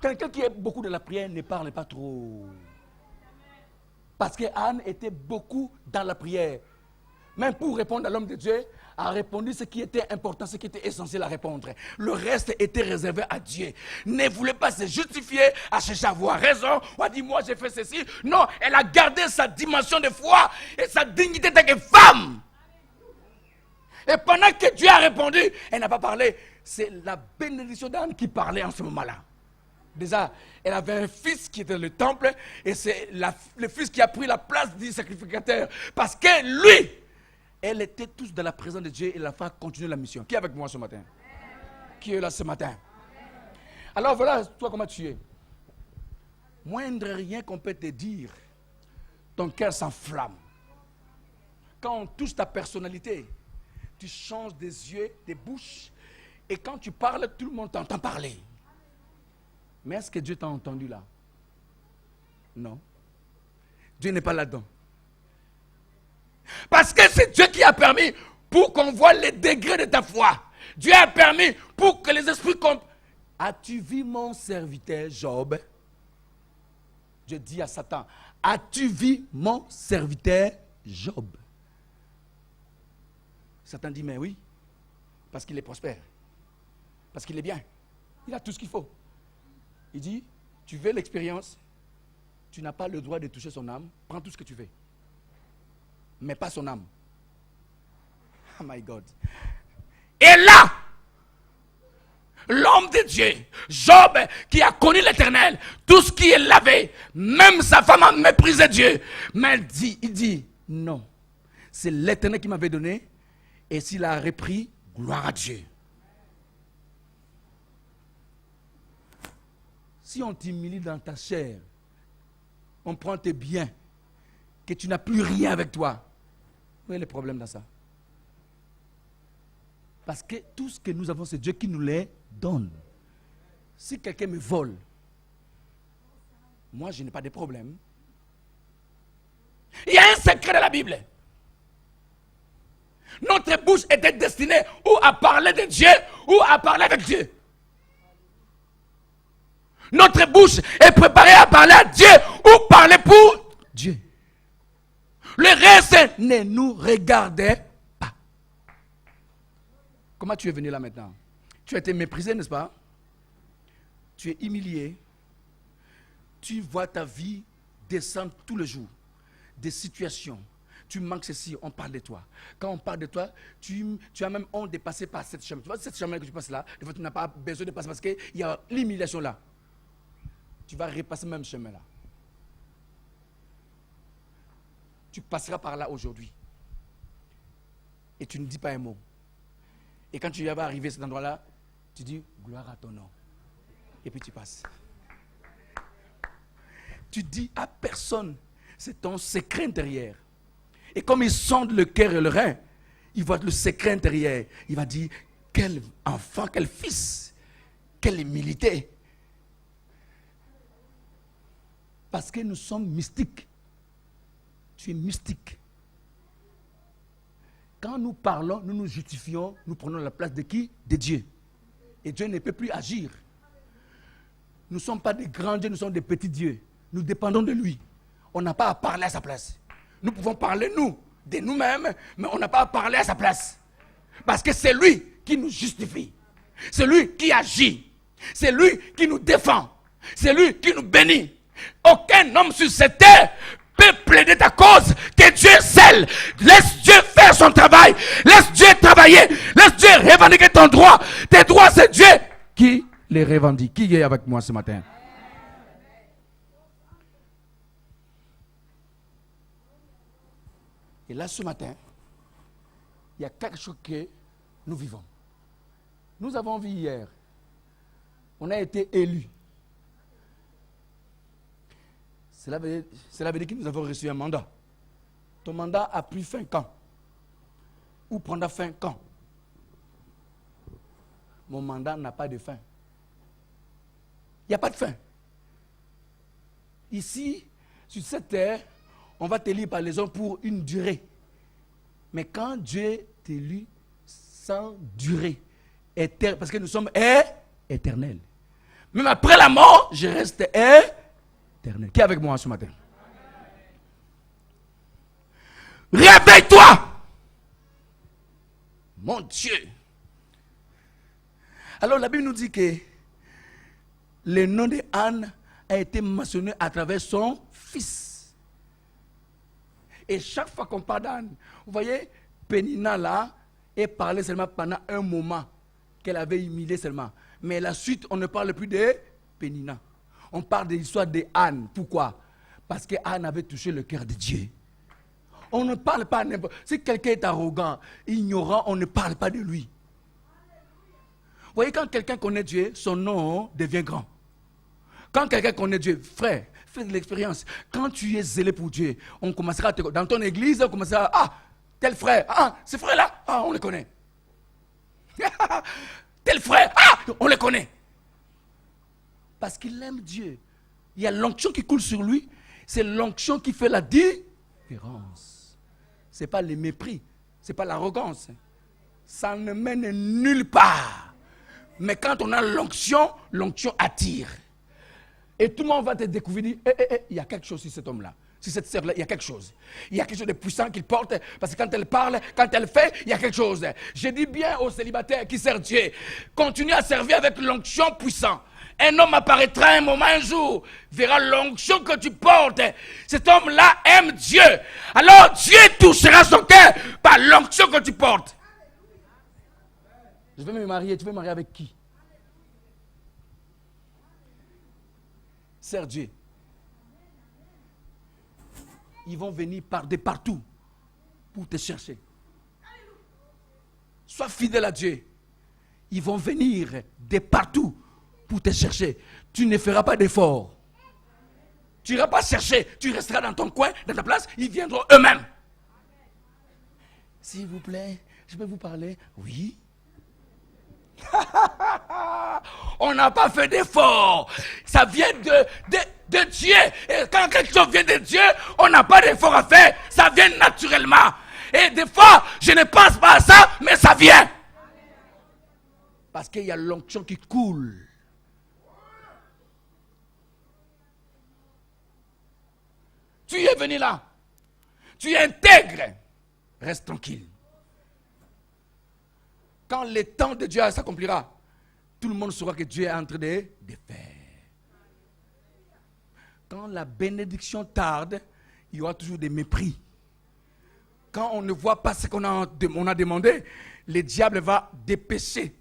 Speaker 3: Quelqu'un qui est beaucoup de la prière ne parle pas trop. Parce que Anne était beaucoup dans la prière. Même pour répondre à l'homme de Dieu, a répondu ce qui était important, ce qui était essentiel à répondre. Le reste était réservé à Dieu. Ne voulait pas se justifier, à chercher à avoir raison, ou à dire moi j'ai fait ceci. Non, elle a gardé sa dimension de foi et sa dignité en tant que femme. Et pendant que Dieu a répondu, elle n'a pas parlé. C'est la bénédiction d'Anne qui parlait en ce moment-là. Déjà, elle avait un fils qui était dans le temple et c'est le fils qui a pris la place du sacrificateur. Parce que lui, elle était tous dans la présence de Dieu et la femme continuer la mission. Qui est avec moi ce matin? Qui est là ce matin? Alors voilà, toi comment tu es. Moindre rien qu'on peut te dire, ton cœur s'enflamme. Quand on touche ta personnalité, tu changes des yeux, des bouches, et quand tu parles, tout le monde t'entend parler. Mais est-ce que Dieu t'a entendu là? Non. Dieu n'est pas là-dedans. Parce que c'est Dieu qui a permis pour qu'on voit les degrés de ta foi. Dieu a permis pour que les esprits comprennent. As-tu vu mon serviteur Job? Dieu dit à Satan, as-tu vu mon serviteur Job? Satan dit, mais oui, parce qu'il est prospère, parce qu'il est bien, il a tout ce qu'il faut. Il dit, tu veux l'expérience, tu n'as pas le droit de toucher son âme, prends tout ce que tu veux, mais pas son âme. Oh my God. Et là, l'homme de Dieu, Job, qui a connu l'Éternel, tout ce qui est lavé, même sa femme a méprisé Dieu, mais il dit, non, c'est l'Éternel qui m'avait donné, et s'il a repris, gloire à Dieu. Si on t'humilie dans ta chair, on prend tes biens, que tu n'as plus rien avec toi, où est le problème dans ça? Parce que tout ce que nous avons, c'est Dieu qui nous les donne. Si quelqu'un me vole, moi je n'ai pas de problème. Il y a un secret de la Bible. Notre bouche était destinée ou à parler de Dieu ou à parler avec Dieu. Notre bouche est préparée à parler à Dieu ou parler pour Dieu. Le reste ne nous regardait pas. Comment tu es venu là maintenant? Tu as été méprisé, n'est-ce pas? Tu es humilié. Tu vois ta vie descendre tous les jours. Des situations. Tu manques ceci, on parle de toi. Quand on parle de toi, tu as même honte de passer par cette chemin. Tu vois cette chemin que tu passes là, des fois tu n'as pas besoin de passer parce qu'il y a l'humiliation là. Tu vas repasser le même chemin là. Tu passeras par là aujourd'hui. Et tu ne dis pas un mot. Et quand tu vas arriver à cet endroit-là, tu dis gloire à ton nom. Et puis tu passes. Tu dis à personne, c'est ton secret intérieur. Et comme il sonde le cœur et le rein, il voit le secret intérieur. Il va dire, quel enfant, quel fils, quelle humilité. Parce que nous sommes mystiques. Tu es mystique. Quand nous parlons, nous nous justifions, nous prenons la place de qui? De Dieu. Et Dieu ne peut plus agir. Nous ne sommes pas des grands dieux, nous sommes des petits dieux. Nous dépendons de lui. On n'a pas à parler à sa place. Nous pouvons parler, nous, de nous-mêmes, mais on n'a pas à parler à sa place. Parce que c'est lui qui nous justifie. C'est lui qui agit. C'est lui qui nous défend. C'est lui qui nous bénit. Aucun homme sur cette terre peut plaider ta cause que Dieu seul. Laisse Dieu faire son travail. Laisse Dieu travailler. Laisse Dieu revendiquer ton droit. Tes droits, c'est Dieu qui les revendique. Qui est avec moi ce matin? Et là, ce matin, il y a quelque chose que nous vivons. Nous avons vu hier, on a été élus. Cela veut dire que nous avons reçu un mandat. Ton mandat a pris fin quand? Ou prendra fin quand? Mon mandat n'a pas de fin. Il n'y a pas de fin. Ici, sur cette terre, on va t'élire par les hommes pour une durée. Mais quand Dieu t'élit sans durée, parce que nous sommes éternels. Même après la mort, je reste éternel. Qui est avec moi ce matin? Réveille-toi! Mon Dieu! Alors la Bible nous dit que le nom de Anne a été mentionné à travers son fils. Et chaque fois qu'on parle d'Anne, vous voyez, Pénina là, est parlé seulement pendant un moment qu'elle avait humilié seulement. Mais la suite, on ne parle plus de Pénina. On parle de l'histoire d'Anne. Pourquoi? Parce que Anne avait touché le cœur de Dieu. On ne parle pas n'importe. Si quelqu'un est arrogant, ignorant, on ne parle pas de lui. Vous voyez, quand quelqu'un connaît Dieu, son nom devient grand. Quand quelqu'un connaît Dieu, frère, fais de l'expérience. Quand tu es zélé pour Dieu, on commencera à te... Dans ton église, on commencera à... Ah, tel frère, ah, ce frère-là, ah, on le connaît. Tel frère, ah, on le connaît. Parce qu'il aime Dieu. Il y a l'onction qui coule sur lui. C'est l'onction qui fait la différence. Ce n'est pas le mépris. Ce n'est pas l'arrogance. Ça ne mène nulle part. Mais quand on a l'onction, l'onction attire. Et tout le monde va te découvrir, il y a quelque chose sur cet homme-là. sur cette sœur-là, il y a quelque chose. Il y a quelque chose de puissant qu'il porte, parce que quand elle parle, quand elle fait, il y a quelque chose. Je dis bien aux célibataires qui servent Dieu, continuez à servir avec l'onction puissante. Un homme apparaîtra un moment, un jour, verra l'onction que tu portes. Cet homme-là aime Dieu. Alors Dieu touchera son cœur par l'onction que tu portes. Je vais me marier, tu veux me marier avec qui? Sers Dieu. Ils vont venir de partout pour te chercher. Sois fidèle à Dieu. Ils vont venir de partout pour te chercher. Tu ne feras pas d'effort. Tu n'iras pas chercher. Tu resteras dans ton coin, dans ta place. Ils viendront eux-mêmes. S'il vous plaît, je peux vous parler? Oui. On n'a pas fait d'effort. Ça vient de Dieu. Et quand quelque chose vient de Dieu, on n'a pas d'effort à faire. Ça vient naturellement. Et des fois, je ne pense pas à ça, mais ça vient. Parce qu'il y a l'onction qui coule. Tu es venu là. Tu es intègre. Reste tranquille. Quand le temps de Dieu s'accomplira, tout le monde saura que Dieu est en train de faire. Quand la bénédiction tarde, il y aura toujours des mépris. Quand on ne voit pas ce qu'on a demandé, le diable va dépêcher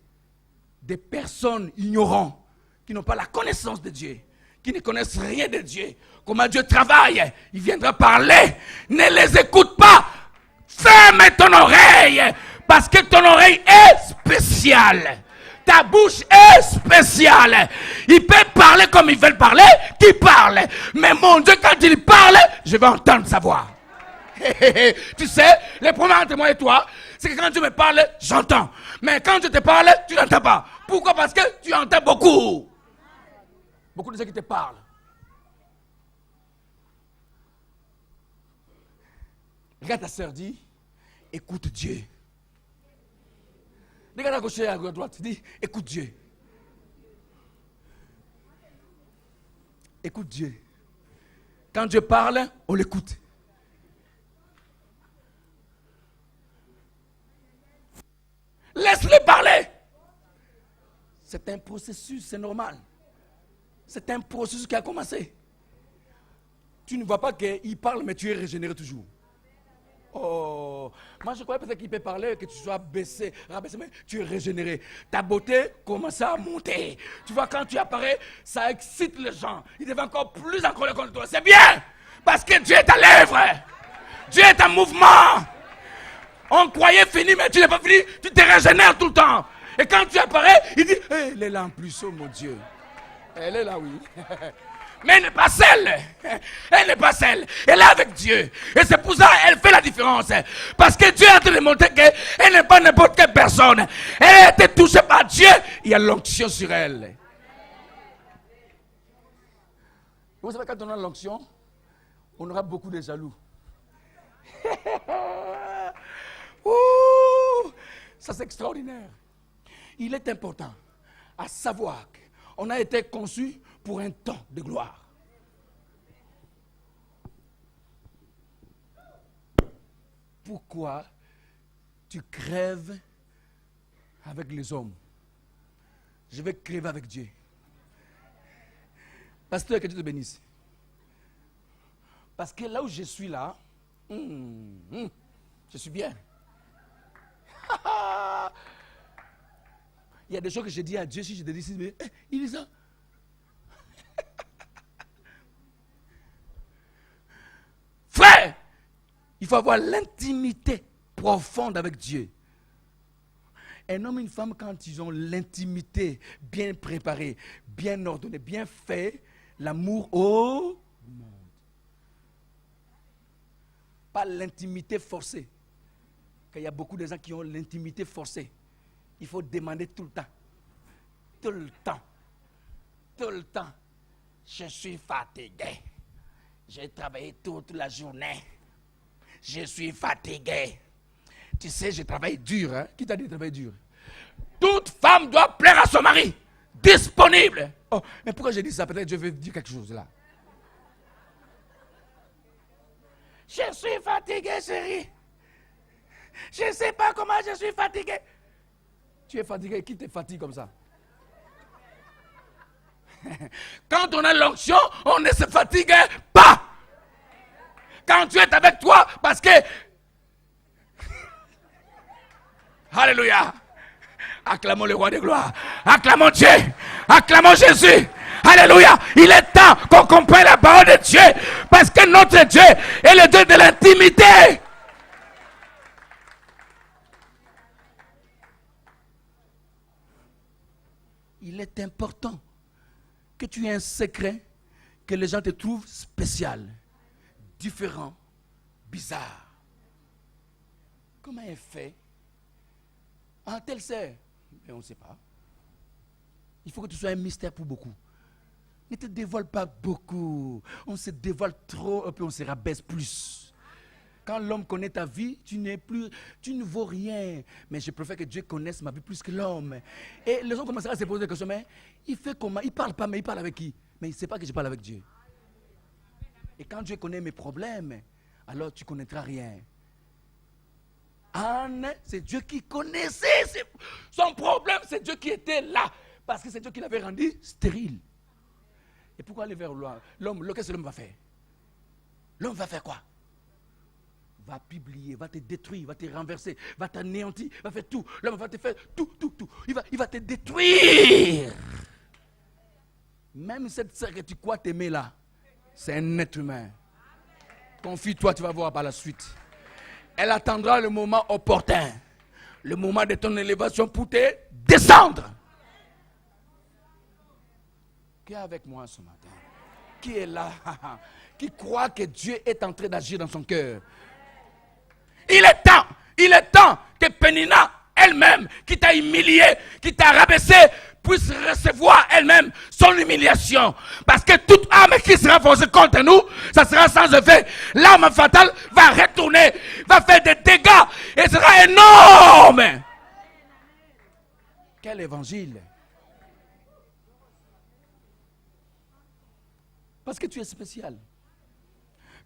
Speaker 3: des personnes ignorantes qui n'ont pas la connaissance de Dieu, qui ne connaissent rien de Dieu. Comment Dieu travaille, il viendra parler. Ne les écoute pas. Ferme ton oreille. Parce que ton oreille est spéciale. Ta bouche est spéciale. Il peut parler comme ils veulent parler, qu'il parle. Mais mon Dieu, quand il parle, je vais entendre sa voix. Tu sais, le premier entre moi et toi, c'est que quand tu me parles, j'entends. Mais quand je te parle, tu n'entends pas. Pourquoi? Parce que tu entends beaucoup. Beaucoup de gens qui te parlent. Regarde ta sœur, dit, écoute Dieu. Regarde à gauche et à droite, dis, écoute Dieu. Écoute Dieu. Quand Dieu parle, on l'écoute. Laisse-le parler. C'est un processus, c'est normal. C'est un processus qui a commencé. Tu ne vois pas qu'il parle, mais tu es régénéré toujours. Oh, moi je croyais peut-être qu'il peut parler, que tu sois baissé, rabaissé, mais tu es régénéré. Ta beauté commence à monter. Tu vois, quand tu apparais, ça excite les gens. Ils deviennent encore plus en colère contre toi. C'est bien, parce que Dieu est à l'œuvre. Dieu est en mouvement. On croyait fini, mais tu n'es pas fini. Tu te régénères tout le temps. Et quand tu apparais, il dit, hey, elle est là en plus, oh mon Dieu. Elle est là, oui. Mais elle n'est pas seule. Elle n'est pas seule. Elle est avec Dieu. Et c'est pour ça qu'elle fait la différence. Parce que Dieu est en train de montrer qu'elle n'est pas n'importe quelle personne. Elle a été touchée par Dieu. Il y a l'onction sur elle. Vous savez, quand on a l'onction, on aura beaucoup de jaloux. Ouh, ça c'est extraordinaire. Il est important à savoir qu'on a été conçu pour un temps de gloire. Pourquoi tu crèves avec les hommes? Je vais crèver avec Dieu. Pasteur, que Dieu te bénisse. Parce que là où je suis là, je suis bien. Il y a des choses que je dis à Dieu, si je te dis, mais il dit ça. Frère, il faut avoir l'intimité profonde avec Dieu. Un homme et une femme, quand ils ont l'intimité bien préparée, bien ordonnée, bien fait, l'amour au monde. Pas l'intimité forcée. Car il y a beaucoup de gens qui ont l'intimité forcée. Il faut demander tout le temps. Tout le temps. Tout le temps. Je suis fatigué. J'ai travaillé toute la journée. Je suis fatigué. Tu sais, je travaille dur. Hein? Qui t'a dit de travailler dur? Toute femme doit plaire à son mari. Disponible. Oh, mais pourquoi j'ai dit ça? Peut-être que je vais dire quelque chose là. Je suis fatigué, chérie. Je ne sais pas comment je suis fatigué. Tu es fatigué, qui te fatigue comme ça? Quand on a l'onction, on ne se fatigue pas. Quand Dieu est avec toi, parce que... Alléluia. Acclamons le roi de gloire. Acclamons Dieu. Acclamons Jésus. Alléluia. Il est temps qu'on comprenne la parole de Dieu. Parce que notre Dieu est le Dieu de l'intimité. Il est important que tu aies un secret, que les gens te trouvent spécial, différent, bizarre. Comment elle fait? Ah, tel sait. Mais on ne sait pas. Il faut que tu sois un mystère pour beaucoup. Ne te dévoile pas beaucoup. On se dévoile trop, et puis on se rabaisse plus. Quand l'homme connaît ta vie, tu ne vaux rien. Mais je préfère que Dieu connaisse ma vie plus que l'homme. Et les gens commenceront à se poser des questions. Mais il fait comment? Il ne parle pas, mais il parle avec qui? Mais il ne sait pas que je parle avec Dieu. Et quand Dieu connaît mes problèmes, alors tu ne connaîtras rien. Anne, c'est Dieu qui connaissait son problème, c'est Dieu qui était là. Parce que c'est Dieu qui l'avait rendu stérile. Et pourquoi aller vers l'homme? Qu'est-ce que l'homme va faire? L'homme va faire quoi? Va publier, va te détruire, va te renverser, va t'anéantir, va faire tout. L'homme va te faire tout. Il va te détruire. Même cette sœur que tu crois t'aimer là, c'est un être humain. Confie-toi, tu vas voir par la suite. Elle attendra le moment opportun, le moment de ton élévation pour te descendre. Qui est avec moi ce matin? Qui est là? Qui croit que Dieu est en train d'agir dans son cœur? Il est temps que Pénina elle-même, qui t'a humilié, qui t'a rabaissé, puisse recevoir elle-même son humiliation. Parce que toute âme qui sera forcée contre nous, ça sera sans effet. L'âme fatale va retourner, va faire des dégâts et sera énorme. Quel évangile! Parce que tu es spécial.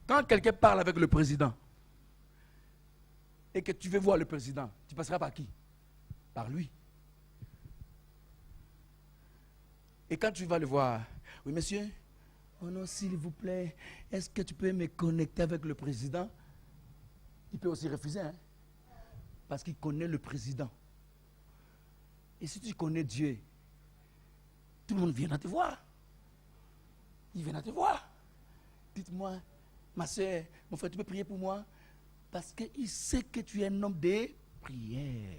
Speaker 3: Quand quelqu'un parle avec le président et que tu veux voir le président, tu passeras par qui? Par lui. Et quand tu vas le voir, oui monsieur, oh non s'il vous plaît, est-ce que tu peux me connecter avec le président? Il peut aussi refuser, hein? Parce qu'il connaît le président. Et si tu connais Dieu, tout le monde viendra te voir. Il viendra te voir. Dites-moi, ma soeur, mon frère, tu peux prier pour moi? Parce qu'il sait que tu es un homme de prière.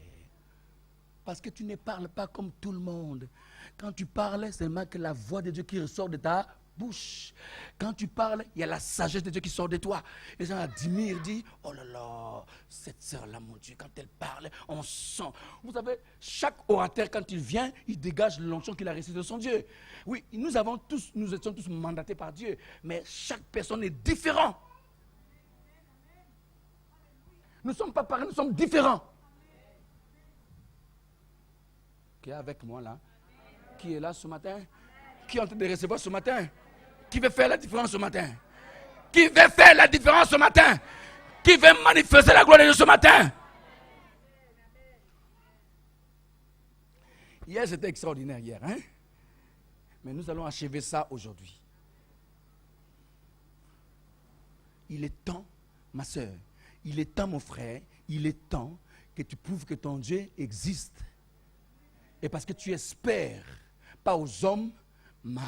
Speaker 3: Parce que tu ne parles pas comme tout le monde. Quand tu parles, c'est seulement que la voix de Dieu qui ressort de ta bouche. Quand tu parles, il y a la sagesse de Dieu qui sort de toi. Les gens admirent, disent, oh là là, cette sœur-là, mon Dieu, quand elle parle, on sent. Vous savez, chaque orateur, quand il vient, il dégage l'onction qu'il a reçue de son Dieu. Oui, nous étions tous mandatés par Dieu, mais chaque personne est différente. Nous ne sommes pas pareils, nous sommes différents. Qui est avec moi là? Qui est là ce matin? Qui est en train de recevoir ce matin? Qui veut faire la différence ce matin? Qui veut faire la différence ce matin? Qui veut manifester la gloire de Dieu ce matin? Hier, c'était extraordinaire hier, hein? Mais nous allons achever ça aujourd'hui. Il est temps, ma soeur, il est temps, mon frère, il est temps que tu prouves que ton Dieu existe. Et parce que tu espères, pas aux hommes, mais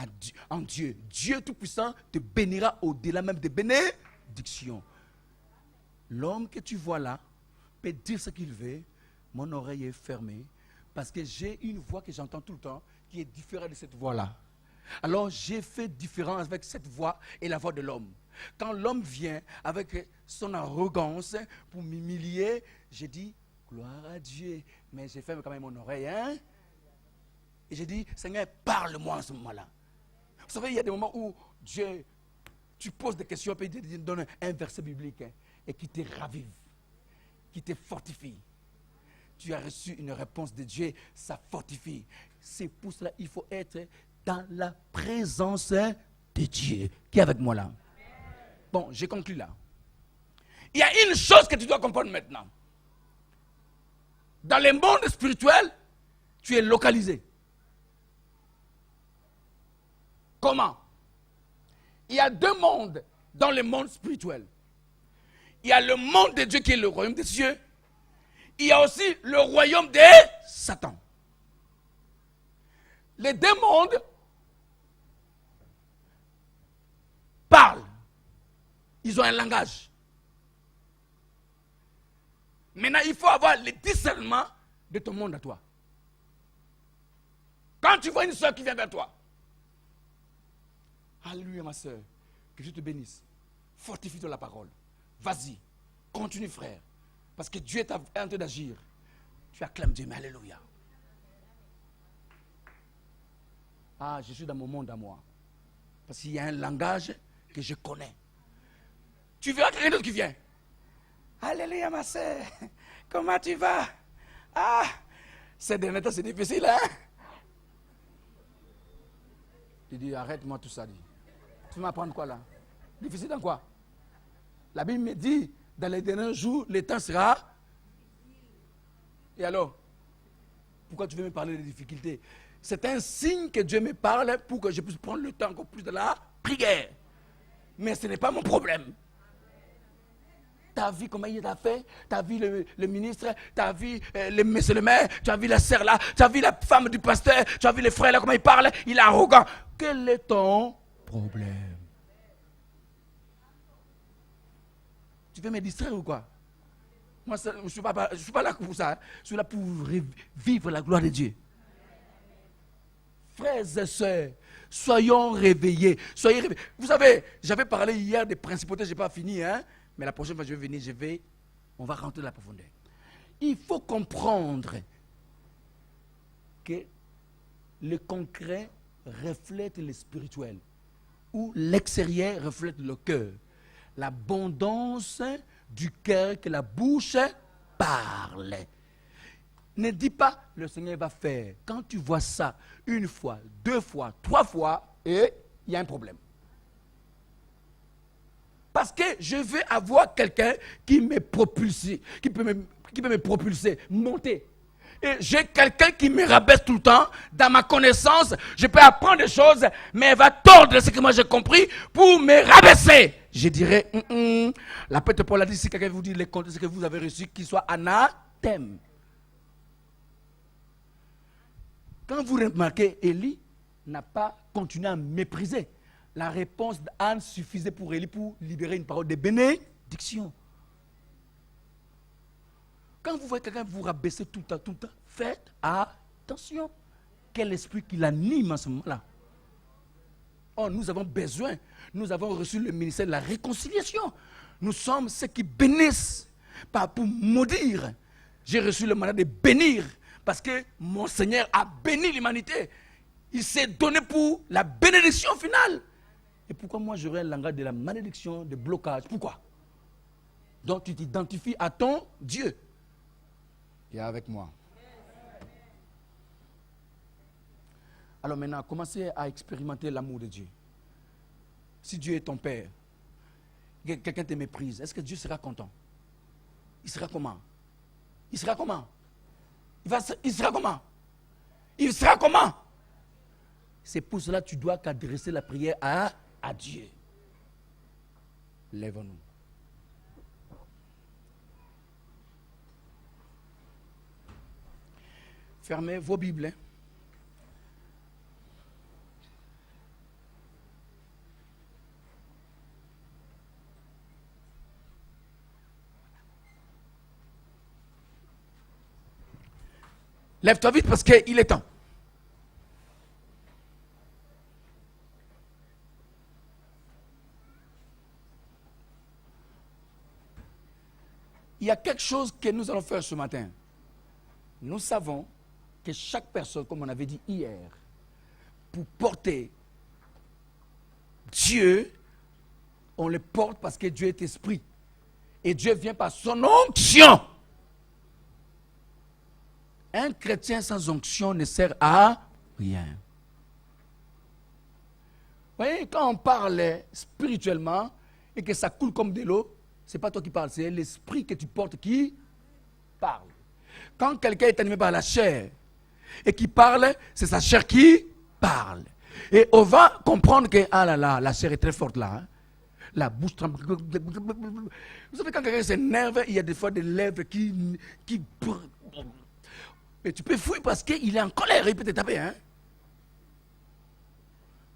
Speaker 3: en Dieu. Dieu Tout-Puissant te bénira au-delà même des bénédictions. L'homme que tu vois là peut dire ce qu'il veut, mon oreille est fermée, parce que j'ai une voix que j'entends tout le temps qui est différente de cette voix-là. Alors j'ai fait différence avec cette voix et la voix de l'homme. Quand l'homme vient avec son arrogance pour m'humilier, j'ai dit, gloire à Dieu. Mais j'ai fermé quand même mon oreille, hein? Et j'ai dit, Seigneur, parle-moi en ce moment-là. Vous savez, il y a des moments où Dieu, tu poses des questions, et il te donne un verset biblique, hein, et qui te ravive, qui te fortifie. Tu as reçu une réponse de Dieu, ça fortifie. C'est pour cela qu'il faut être dans la présence de Dieu. Qui est avec moi là? Bon, j'ai conclu là. Il y a une chose que tu dois comprendre maintenant. Dans le monde spirituel, tu es localisé. Comment? Il y a deux mondes dans le monde spirituel. Il y a le monde de Dieu qui est le royaume des cieux. Il y a aussi le royaume de Satan. Les deux mondes parlent. Ils ont un langage. Maintenant, il faut avoir le discernement de ton monde à toi. Quand tu vois une soeur qui vient vers toi, alléluia ma soeur, que Dieu te bénisse. Fortifie-toi la parole. Vas-y, continue frère. Parce que Dieu est en train d'agir. Tu acclames Dieu, mais alléluia. Ah, je suis dans mon monde à moi. Parce qu'il y a un langage que je connais. Tu verras quelqu'un d'autre qui vient. Alléluia ma soeur, comment tu vas? Ah, ces derniers temps c'est difficile, hein? Il dit, arrête-moi tout ça. Dit. Tu vas m'apprendre quoi là? Difficile dans quoi? La Bible me dit, dans les derniers jours, le temps sera. Et alors? Pourquoi tu veux me parler des difficultés? C'est un signe que Dieu me parle pour que je puisse prendre le temps encore plus de la prière. Mais ce n'est pas mon problème. Tu as vu comment il a fait? Tu as vu le ministre? Tu as vu monsieur le maire? Tu as vu la sœur là? Tu as vu la femme du pasteur? Tu as vu les frères là, comment ils parlent? Il est arrogant. Quel est ton problème? Tu veux me distraire ou quoi? Moi, je ne suis pas là pour ça. Hein. Je suis là pour vivre la gloire de Dieu. Frères et sœurs, soyons réveillés. Soyez réveillés. Vous savez, j'avais parlé hier des principautés, je n'ai pas fini, hein? Mais la prochaine fois que je vais venir, on va rentrer dans la profondeur. Il faut comprendre que le concret reflète le spirituel, ou l'extérieur reflète le cœur. L'abondance du cœur que la bouche parle. Ne dis pas, le Seigneur va faire. Quand tu vois ça, une fois, deux fois, trois fois, et il y a un problème. Parce que je veux avoir quelqu'un qui me propulse, qui peut me propulser, monter. Et j'ai quelqu'un qui me rabaisse tout le temps. Dans ma connaissance, je peux apprendre des choses, mais elle va tordre ce que moi j'ai compris pour me rabaisser. Je dirais, l'apôtre Paul a dit, si quelqu'un vous dit les comptes, ce que vous avez reçu, qu'il soit anathème. Quand vous remarquez, Élie n'a pas continué à mépriser. La réponse d'Anne suffisait pour Élie pour libérer une parole de bénédiction. Quand vous voyez quelqu'un vous rabaisser tout le temps, faites attention. Quel esprit qui l'anime en ce moment-là? Oh, nous avons besoin. Nous avons reçu le ministère de la réconciliation. Nous sommes ceux qui bénissent, pas pour maudire. J'ai reçu le mandat de bénir parce que mon Seigneur a béni l'humanité. Il s'est donné pour la bénédiction finale. Et pourquoi moi j'aurais un langage de la malédiction, de blocage? Pourquoi? Donc tu t'identifies à ton Dieu. Et avec moi. Alors maintenant, commencez à expérimenter l'amour de Dieu. Si Dieu est ton Père, quelqu'un te méprise, est-ce que Dieu sera content? Il sera comment? Il sera comment? Il sera comment? Il sera comment? C'est pour cela que tu dois qu'adresser la prière à Dieu. Lève-nous. Fermez vos Bibles. Hein. Lève-toi vite parce qu'il est temps. Il y a quelque chose que nous allons faire ce matin. Nous savons que chaque personne, comme on avait dit hier, pour porter Dieu, on le porte parce que Dieu est esprit. Et Dieu vient par son onction. Un chrétien sans onction ne sert à rien. Vous voyez, quand on parle spirituellement et que ça coule comme de l'eau, Ce n'est pas toi qui parles, c'est l'esprit que tu portes qui parle. Quand quelqu'un est animé par la chair et qui parle, c'est sa chair qui parle. Et on va comprendre que, ah là là, la chair est très forte là. Hein. La bouche tremble. Vous savez, quand quelqu'un s'énerve, il y a des fois des lèvres qui... Et tu peux fuir parce qu'il est en colère, il peut te taper. Hein?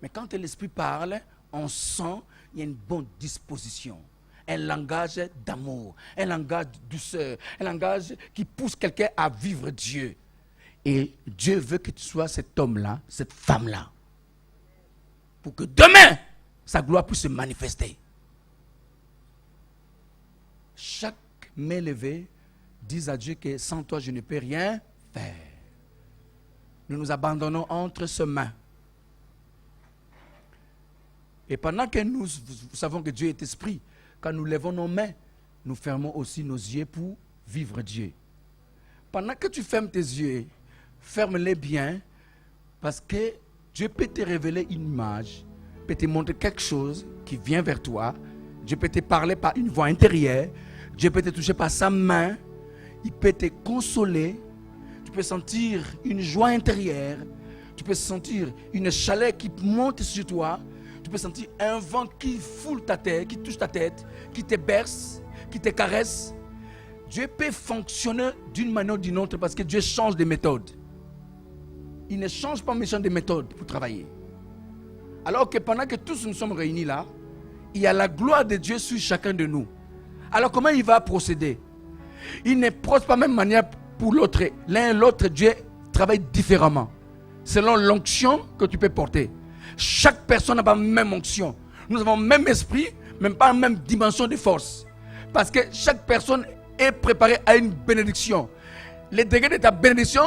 Speaker 3: Mais quand l'esprit parle, on sent qu'il y a une bonne disposition. Un langage d'amour, un langage de douceur, un langage qui pousse quelqu'un à vivre Dieu. Et Dieu veut que tu sois cet homme-là, cette femme-là. Pour que demain, sa gloire puisse se manifester. Chaque main levée dit à Dieu que sans toi, je ne peux rien faire. Nous nous abandonnons entre ses mains. Et pendant que nous savons que Dieu est esprit, quand nous levons nos mains, nous fermons aussi nos yeux pour vivre Dieu. Pendant que tu fermes tes yeux, ferme-les bien, parce que Dieu peut te révéler une image, peut te montrer quelque chose qui vient vers toi. Dieu peut te parler par une voix intérieure. Dieu peut te toucher par sa main. Il peut te consoler. Tu peux sentir une joie intérieure. Tu peux sentir une chaleur qui monte sur toi. Tu peux sentir un vent qui foule ta tête, qui touche ta tête, qui te berce, qui te caresse. Dieu peut fonctionner d'une manière ou d'une autre parce que Dieu change de méthode. Il ne change pas de méthode pour travailler. Alors que pendant que tous nous sommes réunis là, il y a la gloire de Dieu sur chacun de nous. Alors comment il va procéder? Il ne procède pas de la même manière pour l'autre. L'un et l'autre, Dieu travaille différemment. Selon l'onction que tu peux porter. Chaque personne n'a pas la même onction. Nous avons le même esprit, même pas la même dimension de force. Parce que chaque personne est préparée à une bénédiction. Les degrés de ta bénédiction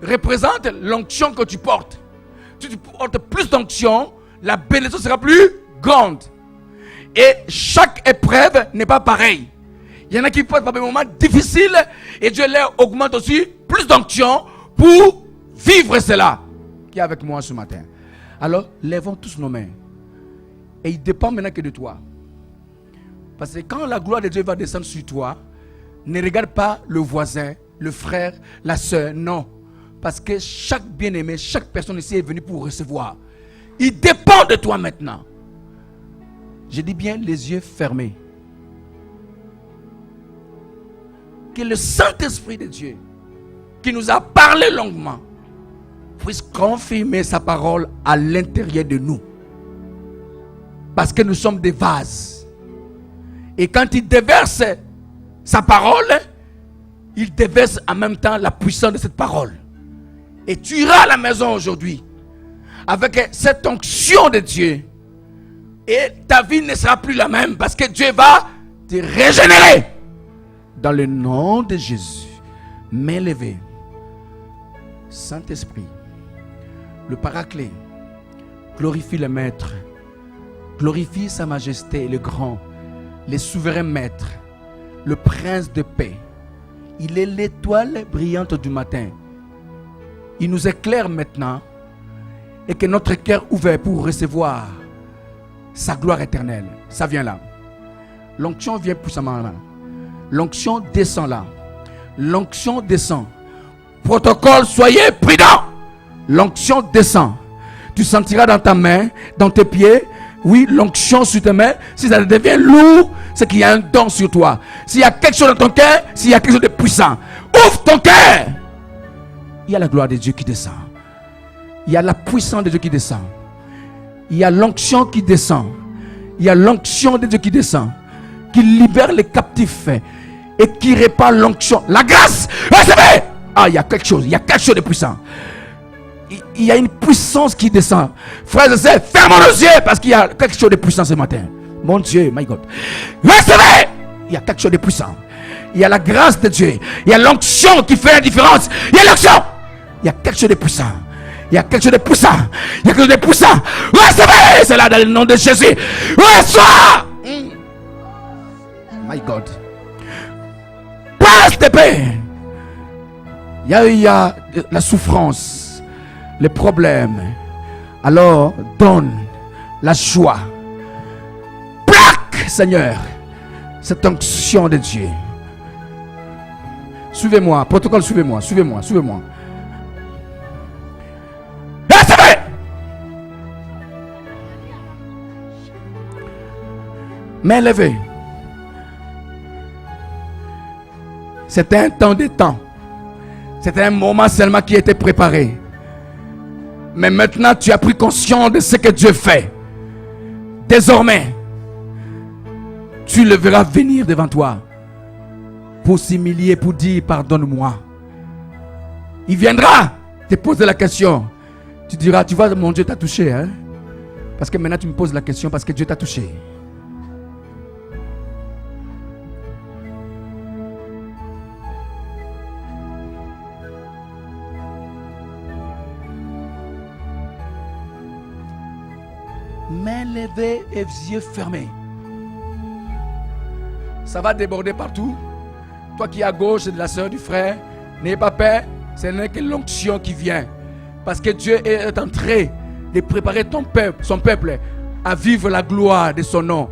Speaker 3: représentent l'onction que tu portes. Si tu portes plus d'onction, la bénédiction sera plus grande. Et chaque épreuve n'est pas pareille. Il y en a qui passent par des moments difficiles et Dieu leur augmente aussi plus d'onction pour vivre cela. Qui est avec moi ce matin? Alors, lèvons tous nos mains. Et il dépend maintenant que de toi. Parce que quand la gloire de Dieu va descendre sur toi, ne regarde pas le voisin, le frère, la soeur, non. Parce que chaque bien-aimé, chaque personne ici est venue pour recevoir. Il dépend de toi maintenant. Je dis bien les yeux fermés. Que le Saint-Esprit de Dieu, qui nous a parlé longuement, puisse confirmer sa parole à l'intérieur de nous. Parce que nous sommes des vases. Et quand il déverse sa parole, il déverse en même temps la puissance de cette parole. Et tu iras à la maison aujourd'hui avec cette onction de Dieu. Et ta vie ne sera plus la même parce que Dieu va te régénérer. Dans le nom de Jésus, main levée. Saint-Esprit, le Paraclet, glorifie le Maître. Glorifie sa majesté, le grand, le souverain Maître, le Prince de paix. Il est l'étoile brillante du matin. Il nous éclaire maintenant et que notre cœur ouvert pour recevoir sa gloire éternelle. Ça vient là. L'onction vient puissamment là. L'onction descend là. L'onction descend. Protocole, soyez prudents. L'onction descend. Tu sentiras dans ta main, dans tes pieds, oui, l'onction sur tes mains. Si ça devient lourd, c'est qu'il y a un don sur toi. S'il y a quelque chose dans ton cœur, s'il y a quelque chose de puissant, ouvre ton cœur. Il y a la gloire de Dieu qui descend. Il y a la puissance de Dieu qui descend. Il y a l'onction qui descend. Il y a l'onction de Dieu qui descend. Qui libère les captifs. Et qui répand l'onction. La grâce. Recevez. Ah, il y a quelque chose. Il y a quelque chose de puissant. Il y a une puissance qui descend. Frères et sœurs, fermons nos yeux. Parce qu'il y a quelque chose de puissant ce matin. Mon Dieu, my God. Recevez. Il y a quelque chose de puissant. Il y a la grâce de Dieu. Il y a l'onction qui fait la différence. Il y a l'onction. Il y a quelque chose de puissant. Il y a quelque chose de puissant. Il y a quelque chose de puissant. Recevez cela dans le nom de Jésus. Reçois. My God. Passe de paix. Il y a la souffrance, les problèmes. Alors donne la joie. Plaque, Seigneur. cette onction de Dieu. Suivez-moi, protocole, suivez-moi. Recevez! Main levée. C'était un temps de temps. C'était un moment seulement qui était préparé. Mais maintenant, tu as pris conscience de ce que Dieu fait. Désormais, tu le verras venir devant toi pour s'humilier, pour dire pardonne-moi. Il viendra te poser la question. Tu diras, tu vois, mon Dieu t'a touché. Hein? Parce que maintenant tu me poses la question parce que Dieu t'a touché. Main levée et yeux fermés. Ça va déborder partout. Toi qui es à gauche de la soeur, du frère, n'ayez pas peur. Ce n'est que l'onction qui vient. Parce que Dieu est en train de préparer son peuple à vivre la gloire de son nom.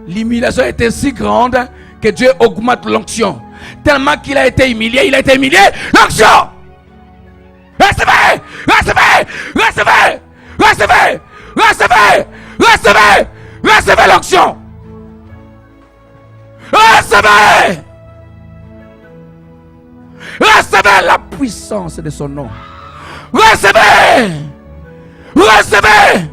Speaker 3: L'humiliation était si grande que Dieu augmente l'onction. Tellement qu'il a été humilié, l'onction! Recevez! Recevez! Recevez! Recevez! Recevez! Recevez! Recevez l'onction! Recevez! Recevez la puissance de son nom. Recevez! Recevez!